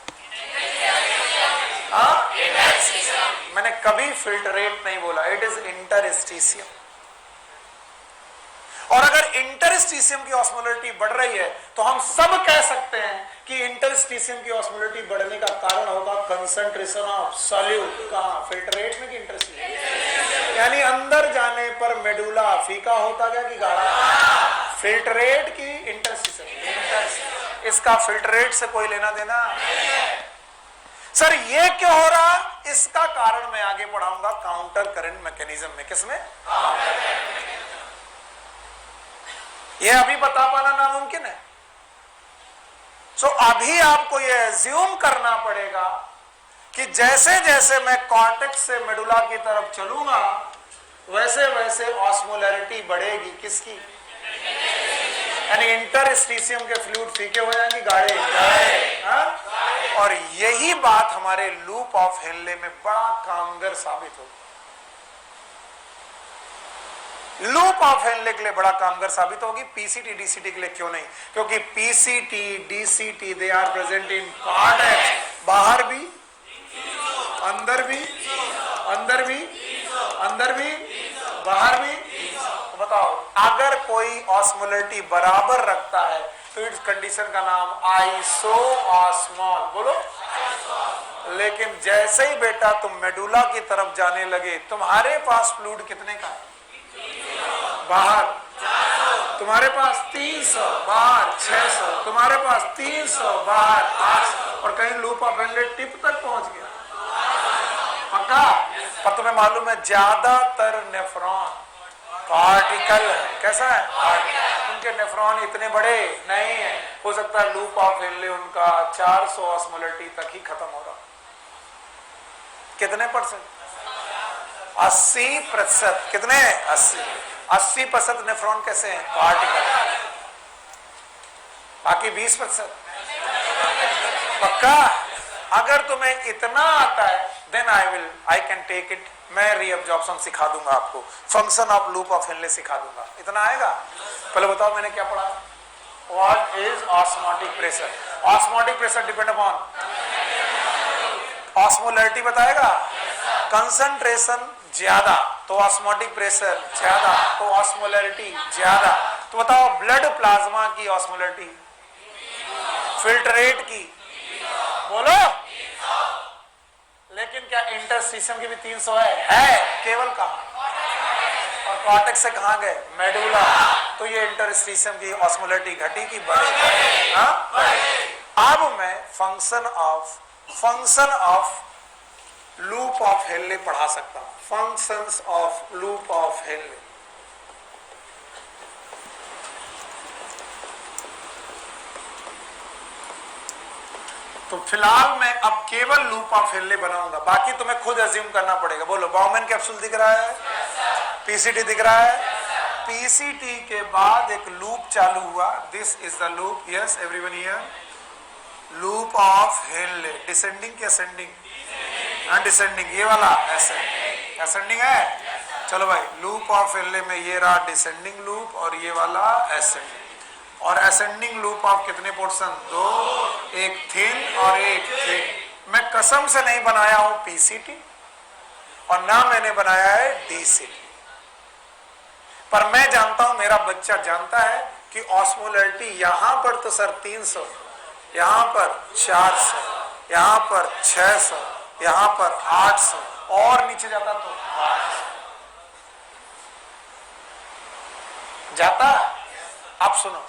मैंने कभी फिल्टरेट नहीं बोला, इट इज इंटरस्टिशियम। और अगर इंटरस्टिशियम की ऑस्मोलैरिटी बढ़ रही है तो हम सब कह सकते हैं कि इंटरस्टिशियम की ऑस्मोलैरिटी बढ़ने का कारण होगा कंसंट्रेशन ऑफ सॉल्यूट। कहां? फिल्टरेट में कि इंटरस्टिशियम? यानी अंदर जाने पर मेडुला फीका होता गया कि गाढ़ा? फिल्टरेट की इंटरस्टिशियम? इसका फिल्टरेट से कोई लेना देना? सर ये क्यों हो रहा? इसका कारण मैं आगे पढ़ाऊंगा काउंटर करंट मैकेनिज्म में। किसमें? ये अभी बता पाना नामुमकिन है। सो अभी आपको ये एज्यूम करना पड़ेगा कि जैसे जैसे मैं कॉर्टेक्स से मेडुला की तरफ चलूंगा वैसे वैसे ऑस्मोलैरिटी बढ़ेगी। किसकी? यानी इंटरस्टिशियम के फ्लूइड फीके हो जाएंगे, गाढ़े। हाँ? और यही बात हमारे लूप ऑफ हेनले में बड़ा कामगर साबित होगी। लूप ऑफ हेनले के लिए बड़ा कामगर साबित होगी, पीसीटी डीसीटी के लिए क्यों नहीं? क्योंकि PCT DCT they are present in cortex, बाहर भी, अंदर भी, अंदर भी, अंदर भी, बाहर भी। तो बताओ, अगर कोई ऑस्मोलरिटी बराबर रखता है तो इस कंडीशन का नाम आइसोऑस्मॉल, बोलो। लेकिन जैसे ही बेटा तुम मेडुला की तरफ जाने लगे, तुम्हारे पास फ्लूइड कितने का है? बाहर तुम्हारे पास 300, बाहर 600, तुम्हारे पास 300, बाहर 800, और कहीं लूप ऑफ हेनले टिप तक पहुंच गया। पक्का? पर तुम्हें मालूम है ज्यादातर नेफ्रॉन पार्टिकल है। कैसा है? उनके नेफ्रॉन इतने बड़े नहीं है। हो सकता है लूप ऑफ हेनले उनका 400 ऑस्मोलरिटी तक ही खत्म हो रहा। कितने %? 80%। कितने? 80% नेफ्रॉन कैसे हैं? पार्टिकल। बाकी 20%। पक्का? अगर तुम्हें इतना आता है then I can take it. मैं रीअब्जॉर्प्शन सिखा दूंगा आपको, function of loop of Henle सिखा दूंगा। इतना आएगा? पहले बताओ मैंने क्या पढ़ा? What is osmotic pressure? Osmotic pressure depend upon osmolarity, बताएगा। कंसंट्रेशन ज्यादा तो ऑस्मोटिक प्रेशर ज्यादा, तो ऑस्मोलरिटी ज्यादा। तो बताओ ब्लड प्लाज्मा की ऑस्मोलरिटी, फिल्ट्रेट की, बोलो। लेकिन क्या इंटरस्टिशियम की भी 300 है? केवल कहां? और कॉर्टेक्स से कहां गए? मेडुला। तो ये इंटरस्टिशियम की ऑस्मोलरिटी घटी की बढ़ी? अब मैं function of loop of Henley पढ़ा सकता हूं। Functions of loop of Henley. तो फिलहाल मैं अब केवल लूप ऑफ हेनले बनाऊंगा, बाकी तुम्हें खुद अज्यूम करना पड़ेगा। बोलो, बाउमैन कैप्सूल दिख रहा है? पीसीटी दिख रहा है? पीसीटी के बाद एक लूप चालू हुआ। This is the loop. Yes everyone here? Loop of Henley. Descending की असेंडिंग? डिसेंडिंग। ये वाला असेंडिंग है। चलो भाई, लूप ऑफ हेनले में ये रहा डिसेंडिंग लूप और ये वाला असेंडिंग। और असेंडिंग लूप ऑफ कितने पोर्शन? 2, एक थिन और एक थिक। मैं कसम से नहीं बनाया हूं पीसीटी और ना मैंने बनाया है डीसीटी, पर मैं जानता हूं, मेरा बच्चा जानता है कि ऑस्मोलरिटी यहां पर तो सर 300, यहां पर 400, यहां पर 600, यहां पर 800, और नीचे जाता तो 800 जाता। अब सुनो,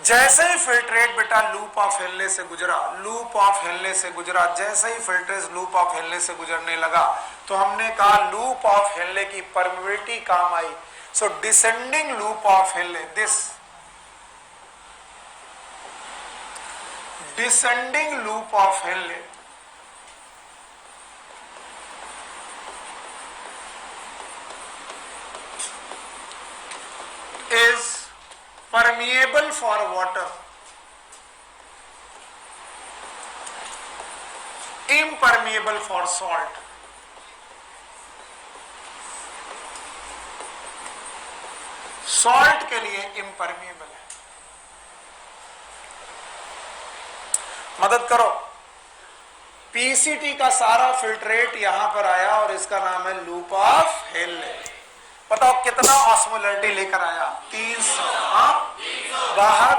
जैसे ही फिल्ट्रेट बेटा लूप ऑफ हेनले से गुजरा, लूप ऑफ हेनले से गुजरा, जैसे ही फिल्ट्रेट लूप ऑफ हेनले से गुजरने लगा तो हमने कहा लूप ऑफ हेनले की परमेबिलिटी काम आई। So descending loop of Henle, this descending loop of Henle is permeable for water, impermeable for salt. Salt के लिए impermeable है। मदद करो। पीसीटी का सारा फिल्ट्रेट यहां पर आया और इसका नाम है लूप ऑफ हेनले। बताओ कितना ऑस्मोलरिटी लेकर आया? 300। बाहर,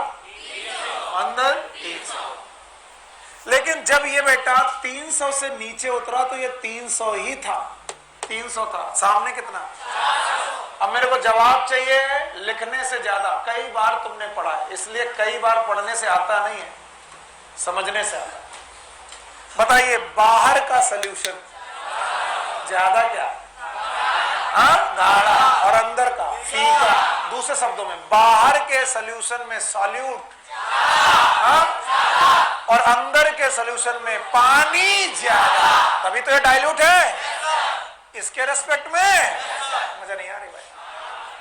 अंदर 300। लेकिन जब ये बेटा 300 से नीचे उतरा तो ये 300 ही था, 300 था। सामने कितना? अब मेरे को जवाब चाहिए लिखने से ज्यादा। कई बार तुमने पढ़ा है, इसलिए कई बार पढ़ने से आता नहीं है, समझने से आता। बताइए, बाहर का सॉल्यूशन ज्यादा क्या? गाढ़ा, और अंदर का फीका। दूसरे शब्दों में, बाहर के सॉल्यूशन में सॉल्यूट और अंदर के सॉल्यूशन में पानी ज्यादा, तभी तो ये डाइल्यूट है। इसके रेस्पेक्ट में मजा नहीं आ रही भाई?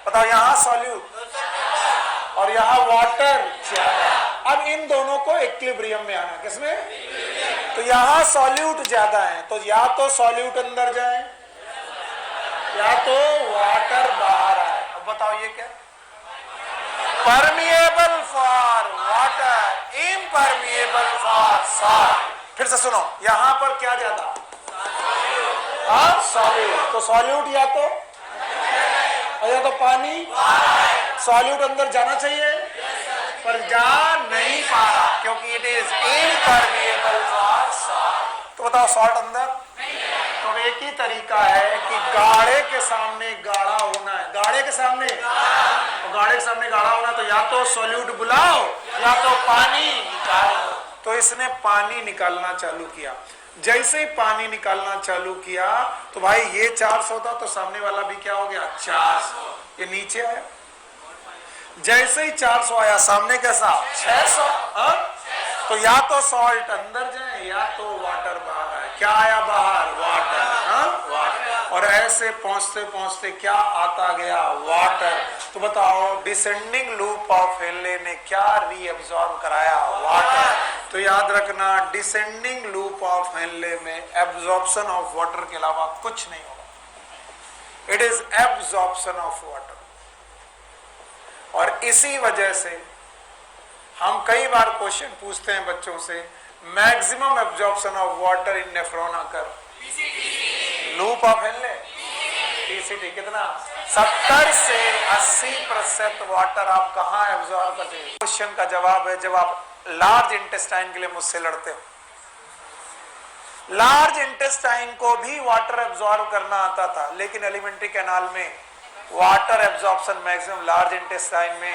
बताओ, यहां सॉल्यूट और यहाँ वाटर ज्यादा। अब इन दोनों को इक्विलिब्रियम में आना, किसमें? तो यहाँ सॉल्यूट ज्यादा है, तो या तो सॉल्यूट अंदर जाए या तो वाटर बाहर आए। अब बताओ ये क्या? Permeable for water, impermeable for salt. फिर से सुनो, यहां पर क्या ज्यादा? हाँ, सॉल्यूट। तो सॉल्यूट या तो पानी, सॉल्यूट अंदर जाना चाहिए पर जा नहीं पा रहा क्योंकि it is impermeable for salt. तो बताओ सॉल्ट अंदर? तो एक ही तरीका है कि गाढ़े के सामने गाढ़ा होना है, गाढ़े के सामने, तो गाढ़े के सामने गाढ़ा होना, तो या तो सॉल्यूट बुलाओ या तो पानी निकालो। तो इसने पानी निकालना चालू किया। जैसे ही पानी निकालना चालू किया तो भाई ये 400 था तो सामने वाला भी क्या हो गया? 400। ये नीचे आया। जैसे ही 400 आया, सामने कैसा? 600। तो या तो सॉल्ट अंदर जाए या तो वाटर बाहर आए। क्या आया बाहर? वाटर। वाटर। और ऐसे पहुंचते पहुंचते क्या आता गया? वाटर। तो बताओ डिसेंडिंग लूप ऑफ हेनले ने क्या रीअब्सॉर्ब कराया? वाटर। तो याद रखना, डिसेंडिंग लूप ऑफ हेनले में एब्जॉर्प्शन ऑफ वाटर के अलावा कुछ नहीं होगा। It is absorption of water. और इसी वजह से हम कई बार क्वेश्चन पूछते हैं बच्चों से, maximum absorption of water in nephron आकर लूप ऑफ हेनले पीसीटी कितना? 70 से 80% वाटर आप कहां एब्जॉर्ब करते हैं? क्वेश्चन का जवाब है जब आप लार्ज इंटेस्टाइन के लिए मुझसे लड़ते हो। लार्ज इंटेस्टाइन को भी वाटर एब्जॉर्ब करना आता था, लेकिन एलिमेंट्री कैनाल में water absorption maximum large intestine में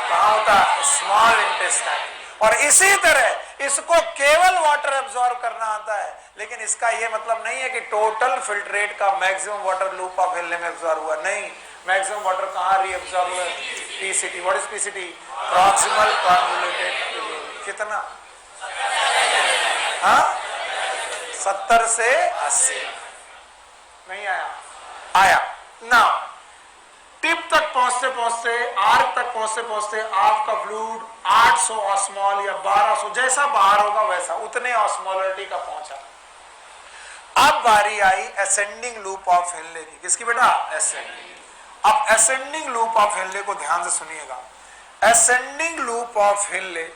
कहां होता है? Small intestine. और इसी तरह इसको केवल वाटर एब्जॉर्ब करना आता है, लेकिन इसका यह मतलब नहीं है कि टोटल फिल्ट्रेट का maximum water loop of Henley में एब्जॉर्ब हुआ। नहीं, मैक्सिमम वाटर कहां रीअब्सॉर्ब हुआ? PCT. What is PCT? Proximal convoluted. कितना? हाँ, 70 से 80। नहीं आया? आया ना। टिप तक पहुंचते पहुंचते, आर्क तक पहुंचते पहुंचते आपका फ्लूइड 800 ऑस्मॉल या 1200 जैसा बाहर होगा वैसा उतने ऑस्मोलरिटी का पहुंचा। अब बारी आई असेंडिंग लूप ऑफ हेनले की। किसकी बेटा? असेंडिंग। अब असेंडिंग लूप ऑफ हेनले को ध्यान से सुनिएगा। असेंडिंग लूप ऑफ हेनले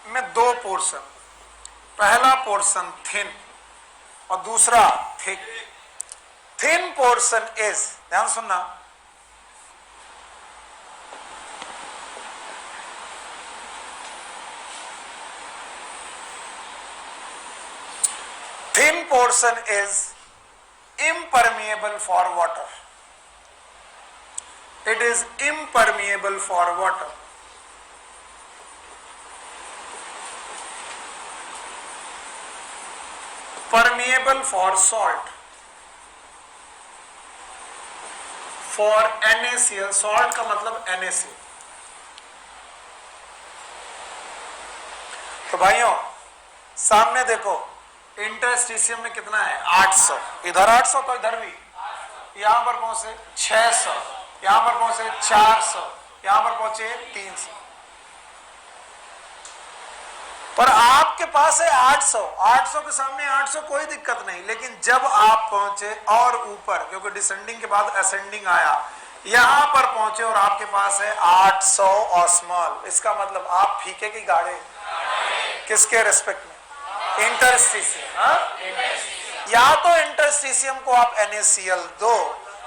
में दो पोर्शन, पहला पोर्शन थिन और दूसरा थिक। थिन पोर्शन इज, ध्यान सुनना, thin portion is impermeable for water. It is impermeable for water. Permeable for salt. For NaCl, salt का मतलब NaCl. तो भाइयों सामने देखो, इंटरस्टिशियम में कितना है? 800। इधर 800 तो इधर भी। यहां पर पहुंचे 600, यहां पर पहुंचे 400, यहां पर पहुंचे 300। पर आपके पास है 800। 800 के सामने 800 कोई दिक्कत नहीं, लेकिन जब आप पहुंचे और ऊपर, क्योंकि डिसेंडिंग के बाद असेंडिंग आया, यहां पर पहुंचे और आपके पास है 800 ऑस्मॉल। इसका मतलब आप फीके की गाढ़े किसके रेस्पेक्ट में? इंटरस्टिशियम। या तो इंटरस्टिशियम को आप NaCl दो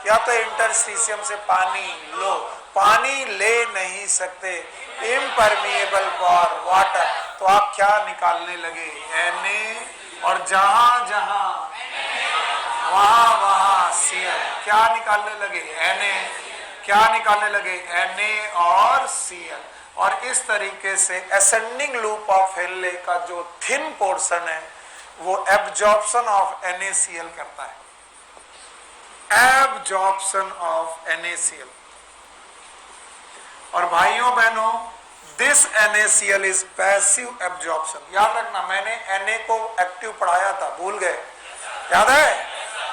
या तो इंटरस्टिशियम से पानी लो। पानी ले नहीं सकते, इम्परमिएबल फॉर वाटर। तो आप क्या निकालने लगे? Na, और जहां जहां वहां वहां Cl। क्या निकालने लगे? Na। क्या निकालने लगे? Na और Cl। और इस तरीके से असेंडिंग लूप ऑफ हेनले का जो थिन पोर्शन है वो एब्जॉर्प्शन ऑफ NaCl करता है। Absorption of NaCl। और भाइयों बहनों, this NaCl is passive absorption. याद रखना, मैंने Na को एक्टिव पढ़ाया था, भूल गए? याद है?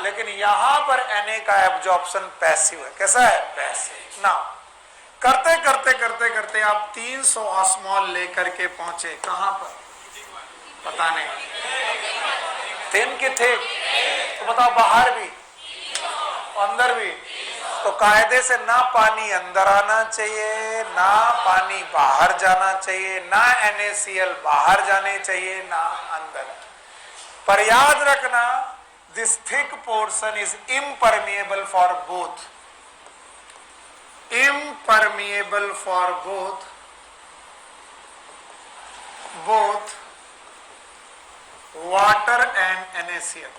लेकिन यहां पर Na का एब्जॉर्प्शन पैसिव है। कैसा है? पैसिव। ना करते करते करते करते आप 300 ऑस्मॉल लेकर के पहुंचे कहां पर? पता नहीं। थिन की थिक? तो बताओ बाहर भी अंदर भी। तो कायदे से ना पानी अंदर आना चाहिए, ना पानी बाहर जाना चाहिए, ना NaCl बाहर जाने चाहिए, ना अंदर। पर याद रखना, this thick portion is impermeable for both, impermeable for both water and NaCl।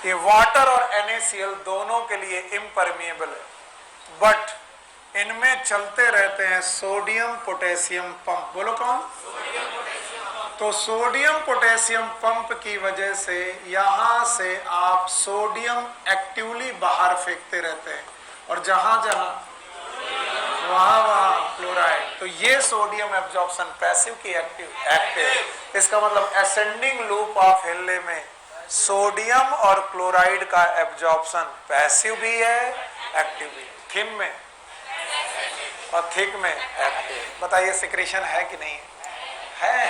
ये वाटर और NaCl दोनों के लिए इम्परमिएबल है, बट इनमें चलते रहते हैं सोडियम पोटेशियम पंप। बोलो कौन? तो सोडियम पोटेशियम पंप की वजह से यहां से आप सोडियम एक्टिवली बाहर फेंकते रहते हैं, और जहां जहां वहां क्लोराइड। तो ये सोडियम एब्जॉर्प्शन पैसिव की एक्टिव। इसका मतलब असेंडिंग लूप ऑफ हेनले में सोडियम और क्लोराइड का एब्जॉर्प्शन पैसिव भी है, एक्टिव भी। थिन में और थिक में एक्टिव। बताइए सिक्रेशन है कि नहीं है?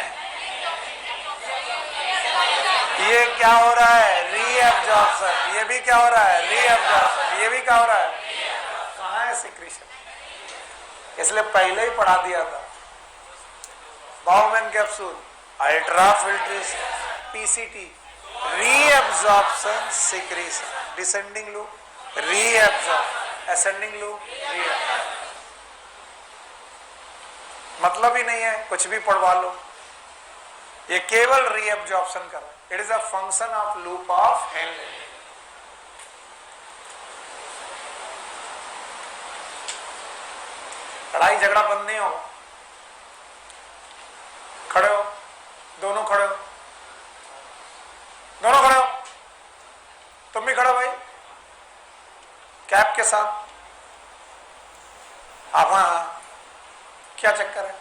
ये क्या हो रहा है? रीएब्जॉर्प्शन। ये भी क्या हो रहा है? रीएब्जॉर्प्शन। ये भी क्या हो रहा है? कहाँ है सिक्रेशन? इसलिए पहले ही पढ़ा दिया था। Bowman capsule, ultra filtration, PCT, reabsorption, secretion, descending loop, reabsorption, ascending loop, reabsorption. मतलब ही नहीं है, कुछ भी पढ़वा लो, ये केवल रीएब्जॉर्प्शन कर रहा है। It is a function of loop of Henley. लड़ाई झगड़ा बंद नहीं होगा। खड़े हो, दोनों खड़े हो, दोनों खड़े हो। तुम भी खड़े हो भाई, कैप के साथ। आप हाँ, क्या चक्कर है?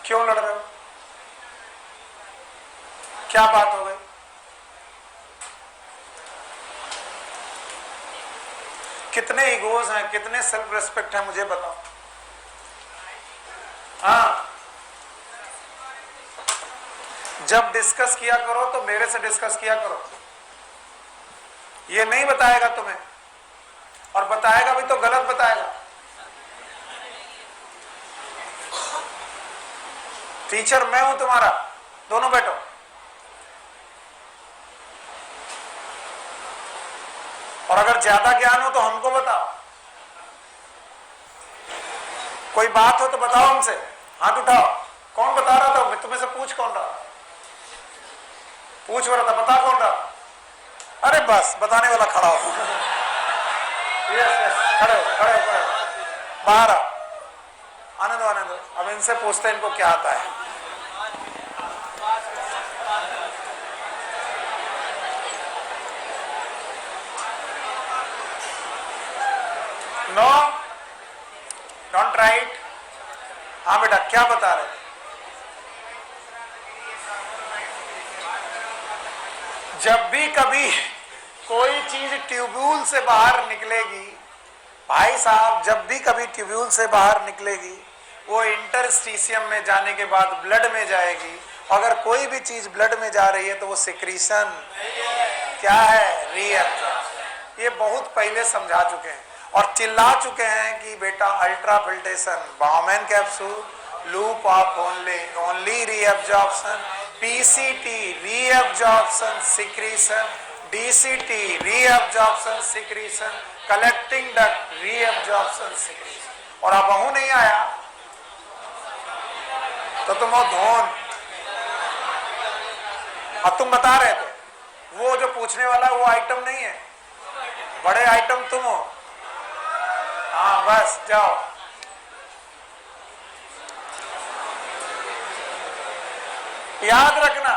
क्यों लड़ रहे हो? क्या बात हो गई? कितने ईगोज हैं, कितने सेल्फ रेस्पेक्ट है, मुझे बताओ। हाँ, जब डिस्कस किया करो तो मेरे से डिस्कस किया करो। ये नहीं बताएगा तुम्हें, और बताएगा भी तो गलत बताएगा। टीचर मैं हूं तुम्हारा, दोनों बैठो। और अगर ज्यादा ज्ञान हो तो हमको बताओ, कोई बात हो तो बताओ हमसे। हाथ उठाओ। कौन बता रहा था? तुम्हें से पूछ कौन रहा? पूछ रहा था, बता कौन रहा? अरे बस बताने वाला खड़ा हो। यस, खड़े हो, खड़े हो, खड़े हो। बाहर आओ, आने दो, आने दो। अब इनसे पूछते हैं इनको क्या आता है। No, don't write. हाँ बेटा, क्या बता रहे? जब भी कभी कोई चीज ट्यूब्यूल से बाहर निकलेगी, भाई साहब, जब भी कभी ट्यूब्यूल से बाहर निकलेगी, वो इंटरस्टिशियम में जाने के बाद ब्लड में जाएगी। अगर कोई भी चीज ब्लड में जा रही है तो वो सिक्रीशन क्या है? रीएब्जॉर्प्शन। ये बहुत पहले समझा चुके हैं और चिल्ला चुके हैं कि बेटा ultra filtration, Bowman capsule, loop of only reabsorption, PCT reabsorption secretion, DCT reabsorption secretion, collecting duct reabsorption secretion. और अब वह नहीं आया तो तुम वो धोन, अब तुम बता रहे थे वो जो पूछने वाला वो आइटम नहीं है, बड़े आइटम तुम हो। हाँ बस जाओ। याद रखना,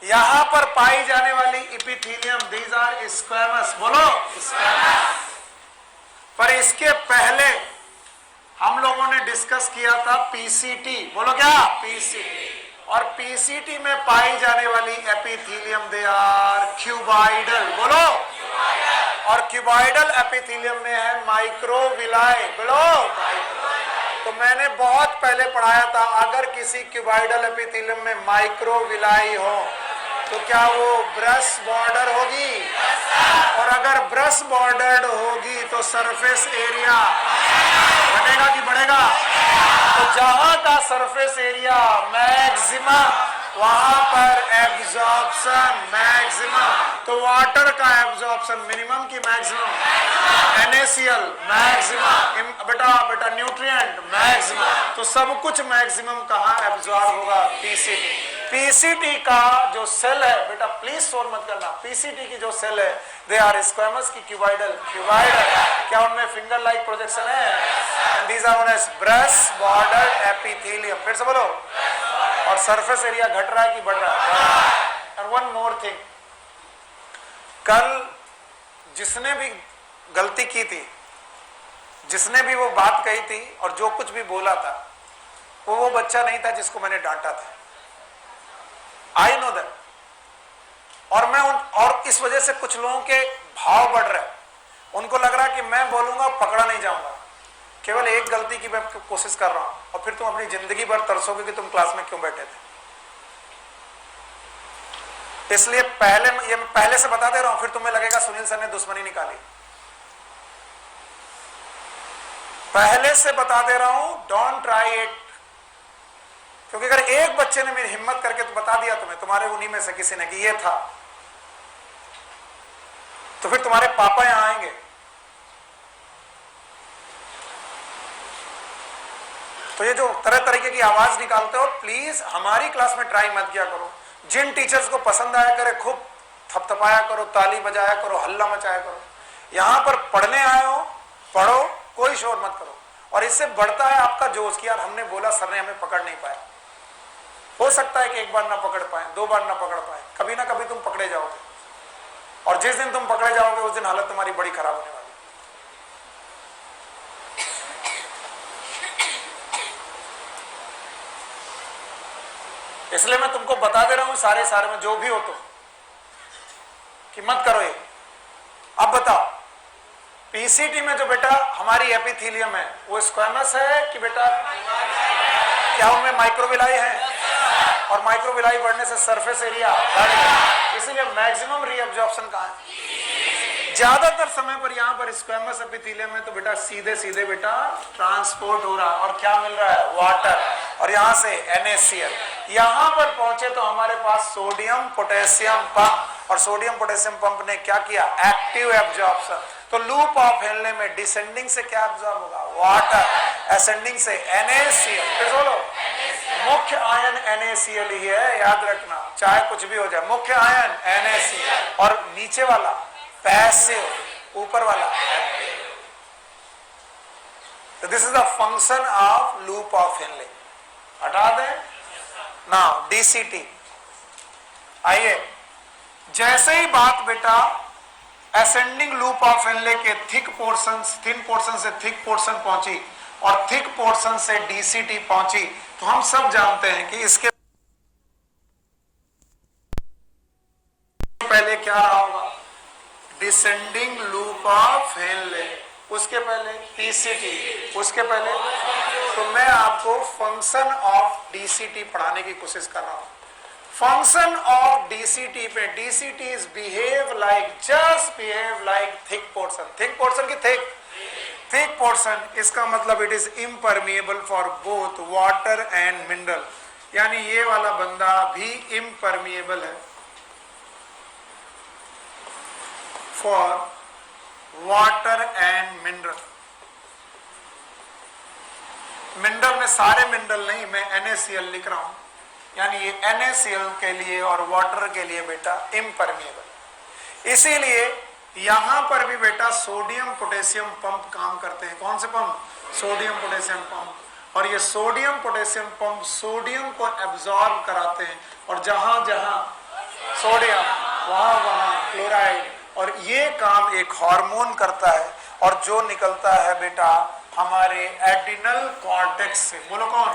यहां पर पाई जाने वाली इपिथेलियम, दीज आर स्क्वैमस। बोलो स्क्वैमस। पर इसके पहले हम लोगों ने डिस्कस किया था PCT। बोलो क्या? PCT। और पीसीटी में पाई जाने वाली एपिथेलियम दे आर क्यूबॉइडल, बोलो। और क्यूबॉइडल एपिथेलियम में है माइक्रोविलाई, बोलो। तो मैंने बहुत पहले पढ़ाया था, अगर किसी क्यूबॉइडल एपिथेलियम में माइक्रोविलाई हो तो क्या वो ब्रश बॉर्डर होगी? और अगर ब्रश बॉर्डर्ड होगी तो सरफेस एरिया घटेगा कि बढ़ेगा? तो जहां का सरफेस एरिया मैक्सिमम वहां पर एब्जॉर्प्शन मैक्सिमम। तो वाटर का एब्जॉर्प्शन मिनिमम की मैक्सिमम, NaCl मैक्सिमम, बेटा न्यूट्रिएंट मैक्सिमम। तो सब कुछ मैक्सिमम कहां एब्जॉर्ब होगा? पीसीटी। पीसीटी का जो सेल है बेटा, प्लीज शोर मत करना, पीसीटी की जो सेल है दे आर स्क्वेमस की क्यूबॉइडल। क्या उनमें फिंगर लाइक प्रोजेक्शन है? These are known as brush bordered epithelium. फिर से बोलो। और सरफेस एरिया घट रहा है कि बढ़ रहा है? एंड वन मोर थिंग, कल जिसने भी गलती की थी, जिसने भी वो बात कही थी और जो कुछ भी बोला था, वो बच्चा नहीं था जिसको मैंने डांटा था। I know that. और इस वजह से कुछ लोगों के भाव बढ़ रहे हैं। उनको लग रहा है कि मैं बोलूंगा पकड़ा नहीं जाऊंगा, केवल एक गलती की मैं कोशिश कर रहा हूं, और फिर तुम अपनी जिंदगी भर तरसोगे कि तुम क्लास में क्यों बैठे थे। इसलिए पहले से बता दे रहा हूं, फिर तुम्हें लगेगा सुनील सर ने दुश्मनी निकाली। पहले से बता दे रहा हूं, डोंट ट्राई इट। क्योंकि अगर एक बच्चे ने मेरी हिम्मत करके तो बता दिया तुम्हें, तुम्हारे उन्हीं में से किसी ने कि ये था, तो फिर तुम्हारे पापा यहां आएंगे। तो ये जो तरह तरीके की आवाज निकालते हो, प्लीज हमारी क्लास में ट्राई मत किया करो। जिन टीचर्स को पसंद आया करे खूब थपथपाया करो, ताली बजाया करो, हल्ला मचाया करो। यहां पर पढ़ने आए हो, पढ़ो, कोई शोर मत करो। और इससे बढ़ता है आपका जोश कि यार हमने बोला, सर ने हमें पकड़ नहीं पाया। हो सकता है कि एक बार ना पकड़ पाए, दो बार ना पकड़ पाए, कभी ना कभी तुम पकड़े जाओगे। और जिस दिन तुम पकड़े जाओगे उस दिन हालत तुम्हारी बड़ी खराब होने वाली। इसलिए मैं तुमको बता दे रहा हूं सारे में जो भी हो तुम, कि मत करो ये। अब बताओ, पीसीटी में जो बेटा हमारी एपिथेलियम है वो स्क्वेमस है कि बेटा क्या उनमें माइक्रोविलाई है? और माइक्रोविलाई बढ़ने से सरफेस एरिया बढ़ गया, इसीलिए मैक्सिमम रीअब्जॉर्प्शन कहां है? ज्यादातर समय पर यहां पर स्क्वेमस एपिथेलियम में तो बेटा सीधे बेटा ट्रांसपोर्ट हो रहा है, और क्या मिल रहा है? वाटर। और यहां से NaCl। यहां पर पहुंचे तो हमारे पास सोडियम पोटेशियम पंप, और सोडियम पोटेशियम पंप ने क्या किया? Active absorption. तो लूप ऑफ हेनले में डिसेंडिंग से क्या एब्जॉर्ब होगा? वाटर। असेंडिंग से NaCl। फिर बोलो, मुख्य आयन NaCl ही है, याद रखना, चाहे कुछ भी हो जाए, मुख्य आयन NaCl। और नीचे वाला पैसिव, ऊपर वाला एक्टिव। तो this is the function of loop of Henley. हटा दें नाउ DCT। आइए, जैसे ही बात बेटा असेंडिंग लूप ऑफ हेनले के थिन पोर्शन से थिक पोर्शन पहुंची, और थिक पोर्शन से DCT पहुंची, तो हम सब जानते हैं कि इसके पहले क्या रहा होगा? डिसेंडिंग लूप ऑफ हेनले, उसके पहले PCT, उसके पहले। तो मैं आपको फंक्शन ऑफ DCT पढ़ाने की कोशिश कर रहा हूं। फंक्शन ऑफ DCT पे, DCT is behave like, just behave like thick portion. Thick portion की थिक पोर्शन, इसका मतलब it is impermeable for both water and mineral. यानी ये वाला बंदा भी इम्परमिएबल है for water and mineral. Mineral में सारे मिनरल नहीं, मैं NaCl लिख रहा हूं, यानी ये NaCl के लिए और वाटर के लिए बेटा इम्परमिएबल। इसीलिए यहां पर भी बेटा सोडियम पोटेशियम पंप काम करते हैं। कौन से पंप? Sodium potassium pump. और ये सोडियम पोटेशियम पंप सोडियम को एब्जॉर्ब कराते हैं, और जहां जहां सोडियम वहां क्लोराइड। और ये काम एक हार्मोन करता है, और जो निकलता है बेटा हमारे एड्रिनल कॉर्टेक्स से। बोलो कौन?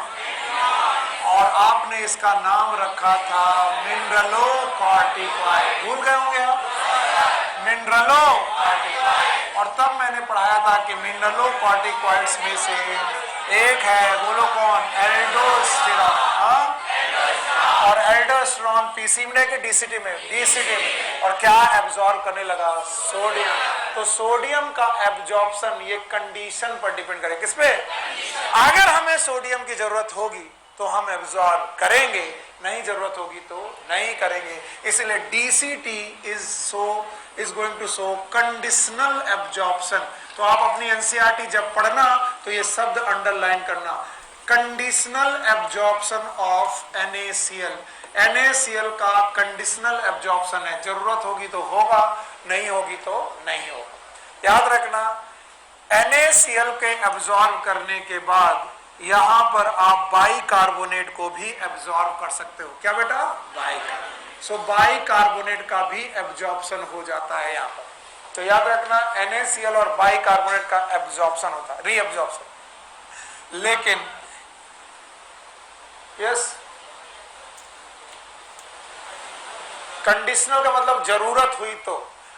और आपने इसका नाम रखा था मिनरलोकॉर्टिकॉइड। भूल गए होंगे आप मिनरलोकॉर्टिकॉइड। और तब मैंने पढ़ाया था कि मिनरलोकॉर्टिकॉइड्स में से एक है, बोलो कौन, एल्डोस्टेरॉन। और एल्डोस्टेरॉन पीसी में कि डीसीटी में? डीसीटी में। और क्या एब्जॉर्ब करने लगा? सोडियम। तो सोडियम का एब्जॉर्प्शन ये कंडीशन पर डिपेंड करे, किस पे? अगर हमें सोडियम की जरूरत होगी तो हम एब्जॉर्ब करेंगे, नहीं जरूरत होगी तो नहीं करेंगे। इसलिए DCT is going to show conditional absorption. तो आप अपनी एनसीईआरटी जब पढ़ना तो ये शब्द अंडरलाइन करना, conditional absorption of NaCl। NaCl का कंडीशनल एब्जॉर्प्शन है, जरूरत होगी तो होगा, नहीं होगी तो नहीं होगा। याद रखना, NaCl के एब्जॉर्ब करने के बाद यहां पर आप बाइकार्बोनेट को भी एब्जॉर्ब कर सकते हो। क्या बेटा? बाइकार्बोनेट का भी एब्जॉर्प्शन हो जाता है यहां पर। तो याद रखना, NaCl और बाइकार्बोनेट का एब्जॉर्प्शन होता है, रीअब्जॉर्प्शन। लेकिन यस, कंडीशनल का मतलब जरूरत हुई तो।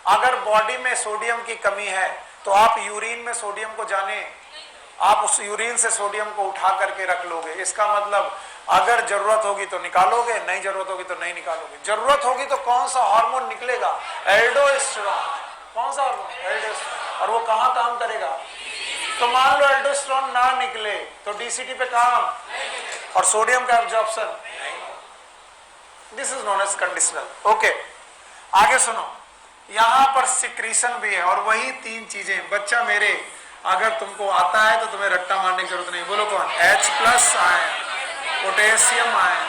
अगर बॉडी में सोडियम की कमी है तो आप यूरिन में सोडियम को जाने, आप उस यूरिन से सोडियम को उठा करके रख लोगे। इसका मतलब अगर जरूरत होगी तो निकालोगे, नहीं जरूरत होगी तो नहीं निकालोगे। जरूरत होगी तो कौन सा हार्मोन निकलेगा? एल्डोस्टेरॉन। कौन सा हार्मोन? एल्डोस्टेरॉन। और वो कहां काम करेगा? तो मान लो एल्डोस्टेरॉन ना निकले तो डीसीटी पे काम, और सोडियम का एब्जॉर्प्शन नहीं। This is known as conditional. Okay, आगे सुनो, यहां पर सिक्रीशन भी है, और वही तीन चीजें। बच्चा मेरे, अगर तुमको आता है तो तुम्हें रट्टा मारने की जरूरत नहीं। बोलो कौन? H+ ion, potassium ion,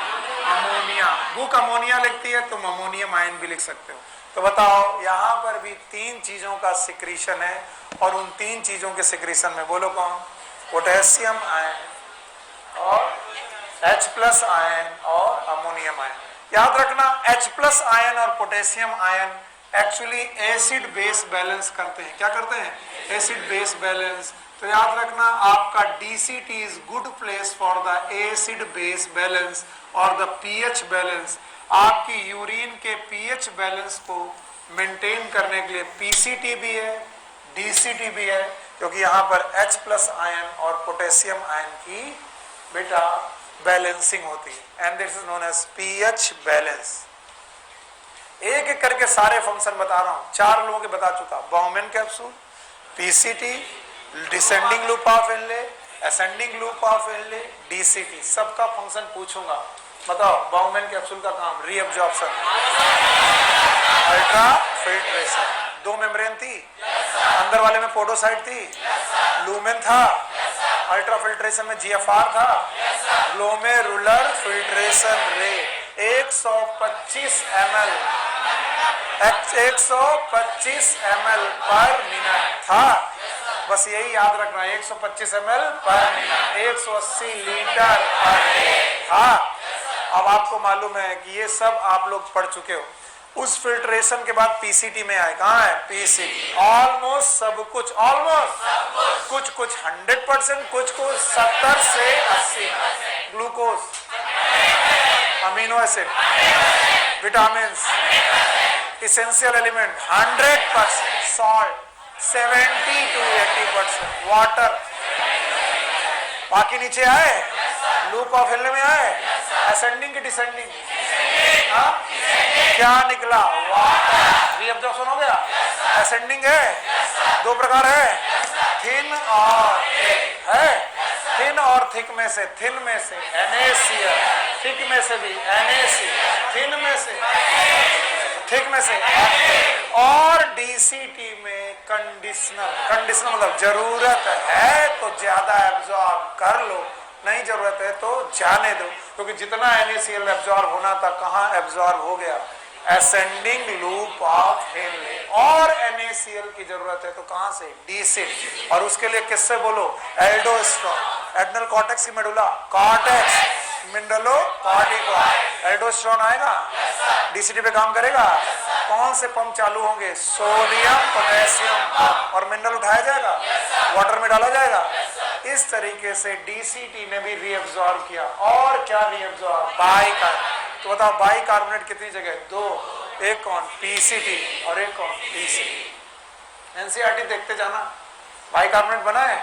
ammonia. Book ammonia लिखती है, तुम अमोनियम आयन भी लिख सकते हो। तो बताओ, यहां पर भी तीन चीजों का सिक्रीशन है, और उन तीन चीजों के सिक्रीशन में बोलो कौन? पोटेशियम आयन और H+ आयन और अमोनियम आयन। याद रखना, H+ आयन और potassium ion actually acid base balance करते हैं। क्या करते हैं? Acid base balance. तो याद रखना, आपका DCT is good place for the acid base balance और द pH बैलेंस। आपकी यूरिन के pH बैलेंस को मेंटेन करने के लिए PCT भी है, DCT भी है, क्योंकि यहाँ पर H+ आयन और पोटेशियम आयन की बेटा बैलेंसिंग होती है, and this is known as pH balance. एक एक करके सारे फंक्शन बता रहा हूं, 4 लोगों के बता चुका। Bowmen capsule, PCT, descending loop of Henle, ascending loop of Henle, DCT, सबका फंक्शन पूछूंगा। बताओ, बाउमेन कैप्सूल का काम रीअब्जॉर्प्शन, अल्ट्रा फिल्ट्रेशन। 2 मेम्ब्रेन थी, अंदर वाले में पोडोसाइट थी, लूमेन था, अल्ट्रा फिल्ट्रेशन में GFR था, ग्लोमेरुलर फिल्ट्रेशन रे 125 ml पर मिनट था। बस यही याद रखना, 125 ml पर मिनट, 180 लीटर पर डे था। अब आपको मालूम है कि ये सब आप लोग पढ़ चुके हो। उस फिल्ट्रेशन के बाद PCT में आए, कहाँ है? PCT। ऑलमोस्ट सब कुछ, ऑलमोस्ट कुछ कुछ 100%, कुछ कुछ 70 से 80। Glucose, amino acid, vitamin, essential element 100%, salt 70 to 80%, water. बाकी नीचे आए, लूप ऑफ एनले में आए, असेंडिंग की डिसेंडिंग, क्या निकला? वाटर। रीअब्जॉर्प्शन हो गया। असेंडिंग है, 2 प्रकार है, थिन और थिक है। थिन और थिक में से, थिन में से NaCl, थिक में से भी NaCl, थिन में से, थिक में से, और DCT में कंडीशनल। कंडीशनल मतलब जरूरत है तो ज्यादा एब्जॉर्ब कर लो, नहीं जरूरत है तो जाने दो, क्योंकि जितना NaCl एब्जॉर्ब होना था कहाँ एब्जॉर्ब हो गया? Ascending loop of Henley. और NaCl की जरूरत है तो कहां से? DCT। और उसके लिए किससे बोलो? एल्डोस्टेरॉन। एड्रेनल कॉर्टेक्स की मेडुला, कॉर्टेक्स, मिनरलो कॉर्टिकॉइड। एल्डोस्टेरोन आएगा, डीसीटी पे काम करेगा। कौन से पंप चालू होंगे? Sodium potassium. और मिनरल उठाया जाएगा, वाटर में डाला जाएगा। इस तरीके से डीसीटी ने भी रीअब्सॉर्ब किया। और क्या रीअब्सॉर्ब? बाइकार्बोनेट। तो बताओ बाइकार्बोनेट कितनी जगह? 2। एक कौन? पीसीटी और एक कौन? डीसीटी। एनसीईआरटी देखते जाना। बाइकार्बोनेट बना है,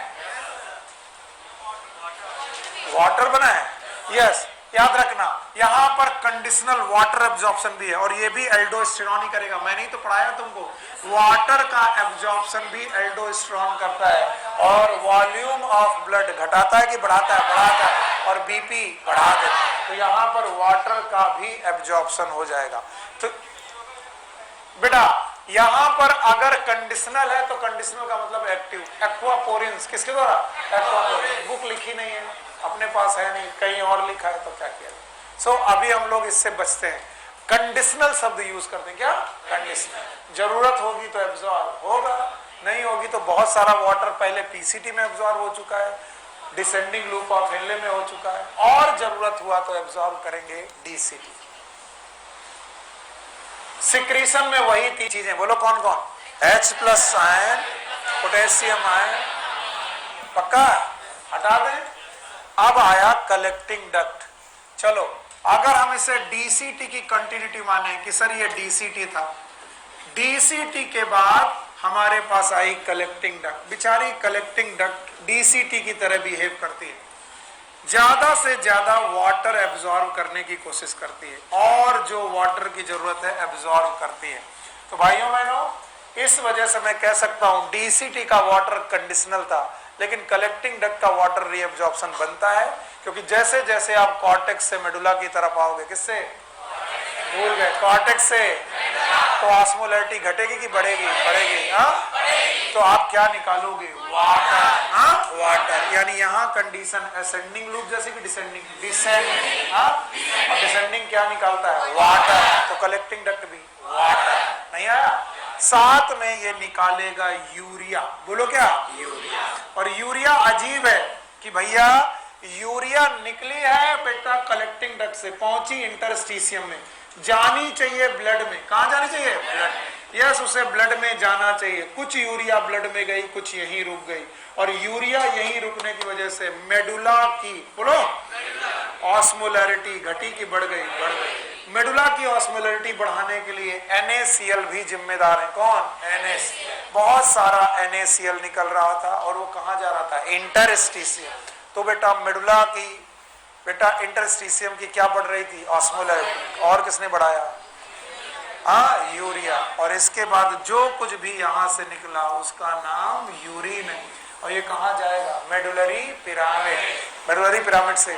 वाटर बना है, यस। याद रखना यहां पर कंडीशनल वाटर एब्जॉर्प्शन भी है और ये भी एल्डोस्टेरॉन ही करेगा। मैंने ही तो पढ़ाया तुमको, वाटर का एब्जॉर्प्शन भी एल्डोस्टेरॉन करता है। और वॉल्यूम ऑफ ब्लड घटाता है कि बढ़ाता है? बढ़ाता है। और बीपी बढ़ा देता है। तो यहां पर वाटर का भी एब्जॉर्प्शन हो जाएगा। तो बेटा यहां पर अगर कंडीशनल है तो कंडीशनल का मतलब एक्टिव। एक्वापोरिन्स किसके द्वारा? एक्वापोरिन्स। बुक लिखी नहीं है, अपने पास है नहीं, कहीं और लिखा है तो क्या किया। सो अभी हम लोग इससे बचते हैं, कंडीशनल शब्द यूज करते हैं। क्या? कंडीशनल। जरूरत होगी तो एब्जॉर्ब होगा, नहीं होगी तो बहुत सारा वाटर पहले पीसीटी में एब्जॉर्ब हो चुका है, डिसेंडिंग लूप ऑफ इनले में हो चुका है, और जरूरत हुआ तो एब्जॉर्ब करेंगे डीसीटी। सिक्रीशन में वही 3 चीजें, बोलो कौन कौन? H+ आयन, पोटेशियम आयन, पक्का? हटा दें। अब आया कलेक्टिंग डक्ट। चलो अगर हम इसे डीसीटी की कंटिन्यूटी माने कि सर ये डीसीटी था, डीसीटी के बाद हमारे पास आई कलेक्टिंग डक्ट। बेचारी कलेक्टिंग डक्ट डीसीटी की तरह बिहेव करती है, ज्यादा से ज्यादा वाटर एब्जॉर्ब करने की कोशिश करती है और जो वाटर की जरूरत है एब्जॉर्ब करती है। तो भाइयों बहनों, इस वजह से मैं कह सकता हूं डीसीटी का वाटर कंडीशनल था, लेकिन कलेक्टिंग डक्ट का वाटर रीअब्जॉर्प्शन बनता है, क्योंकि जैसे जैसे आप कॉर्टेक्स से मेडुला की तरफ आओगे, किससे? भूल गए, कॉर्टेक्स से, तो ऑस्मोलैरिटी घटेगी कि बढ़ेगी? बढ़ेगी। हाँ, तो आप क्या निकालोगे? वाटर। हाँ, वाटर। यानी यहाँ कंडीशन असेंडिंग लूप जैसे कि डिसेंडिंग? डिसेंडिंग। हाँ, और डिसेंडिंग क्या निकालता है? वाटर। तो कलेक्टिंग डक्ट भी वाटर। नहीं आया? साथ में ये निकालेगा यूरिया। बोलो क्या? यूरिया। और यूरिया अजीब है कि भैया यूरिया निकली है बेटा कलेक्टिंग डक्ट से, पहुंची इंटरस्टिशियम में, जानी चाहिए ब्लड में। कहां जानी चाहिए? ब्लड। यस, उसे ब्लड में जाना चाहिए। कुछ यूरिया ब्लड में गई, कुछ यहीं रुक गई, और यूरिया यहीं रुकने की वजह से मेडुला की, बोलो, ऑस्मोलैरिटी घटी की बढ़ गई? बढ़ गई। मेडुला की ऑस्मोलैरिटी बढ़ाने के लिए NaCl भी जिम्मेदार है। कौन? NaCl। बहुत सारा NaCl निकल रहा था और वो कहां जा रहा था? इंटरस्टिशियम। तो बेटा मेडुला की, बेटा इंटरस्टिशियम की क्या बढ़ रही थी? ऑस्मोलैरिटी। और किसने बढ़ाया? हाँ, यूरिया। और इसके बाद जो कुछ भी यहां से निकला उसका नाम यूरिन है, और ये कहां जाएगा? Medullary pyramid. मेडुलरी पिरामिड से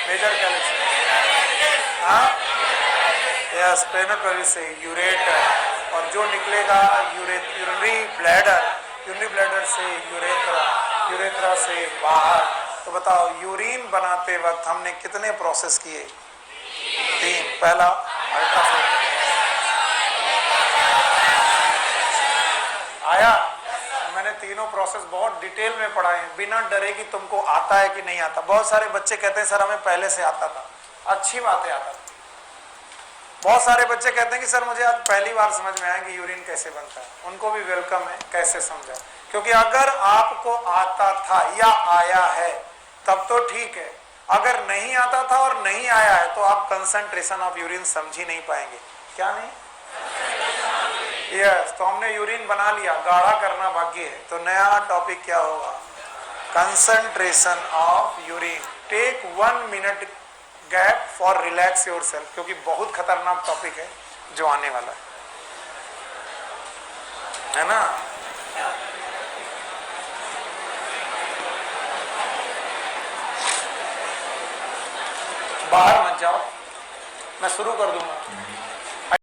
मेजर कैलिक्स, हाँ, यस, पेनल पेल्विस से यूरेटर, और जो निकलेगा यूरिनरी ब्लैडर, यूरिनरी ब्लैडर से यूरेथ्रा, यूरेथ्रा से बाहर। तो बताओ यूरिन बनाते वक्त हमने कितने प्रोसेस किए? 3। पहला अल्ट्रासाउंड आया, मैंने तीनों प्रोसेस बहुत डिटेल में पढ़ाए हैं, बिना डरे कि तुमको आता है कि नहीं आता। बहुत सारे बच्चे कहते हैं सर हमें पहले से आता था, अच्छी बात है आता था। बहुत सारे बच्चे कहते हैं कि सर मुझे आज पहली बार समझ में आया कि यूरिन कैसे बनता है। उनको भी वेलकम है, कैसे समझा, क्योंकि अगर आपको आता था या आया है तब तो ठीक है, अगर नहीं आता था और नहीं आया है तो आप कंसंट्रेशन ऑफ यूरिन समझ ही नहीं पाएंगे। क्या नहीं? यस, तो हमने यूरिन बना लिया, गाढ़ा करना बाकी है। तो नया टॉपिक क्या होगा? Concentration of urine. Take 1 minute gap for relax yourself, क्योंकि बहुत खतरनाक टॉपिक है जो आने वाला है ना। बाहर मत जाओ, मैं शुरू कर दूंगा।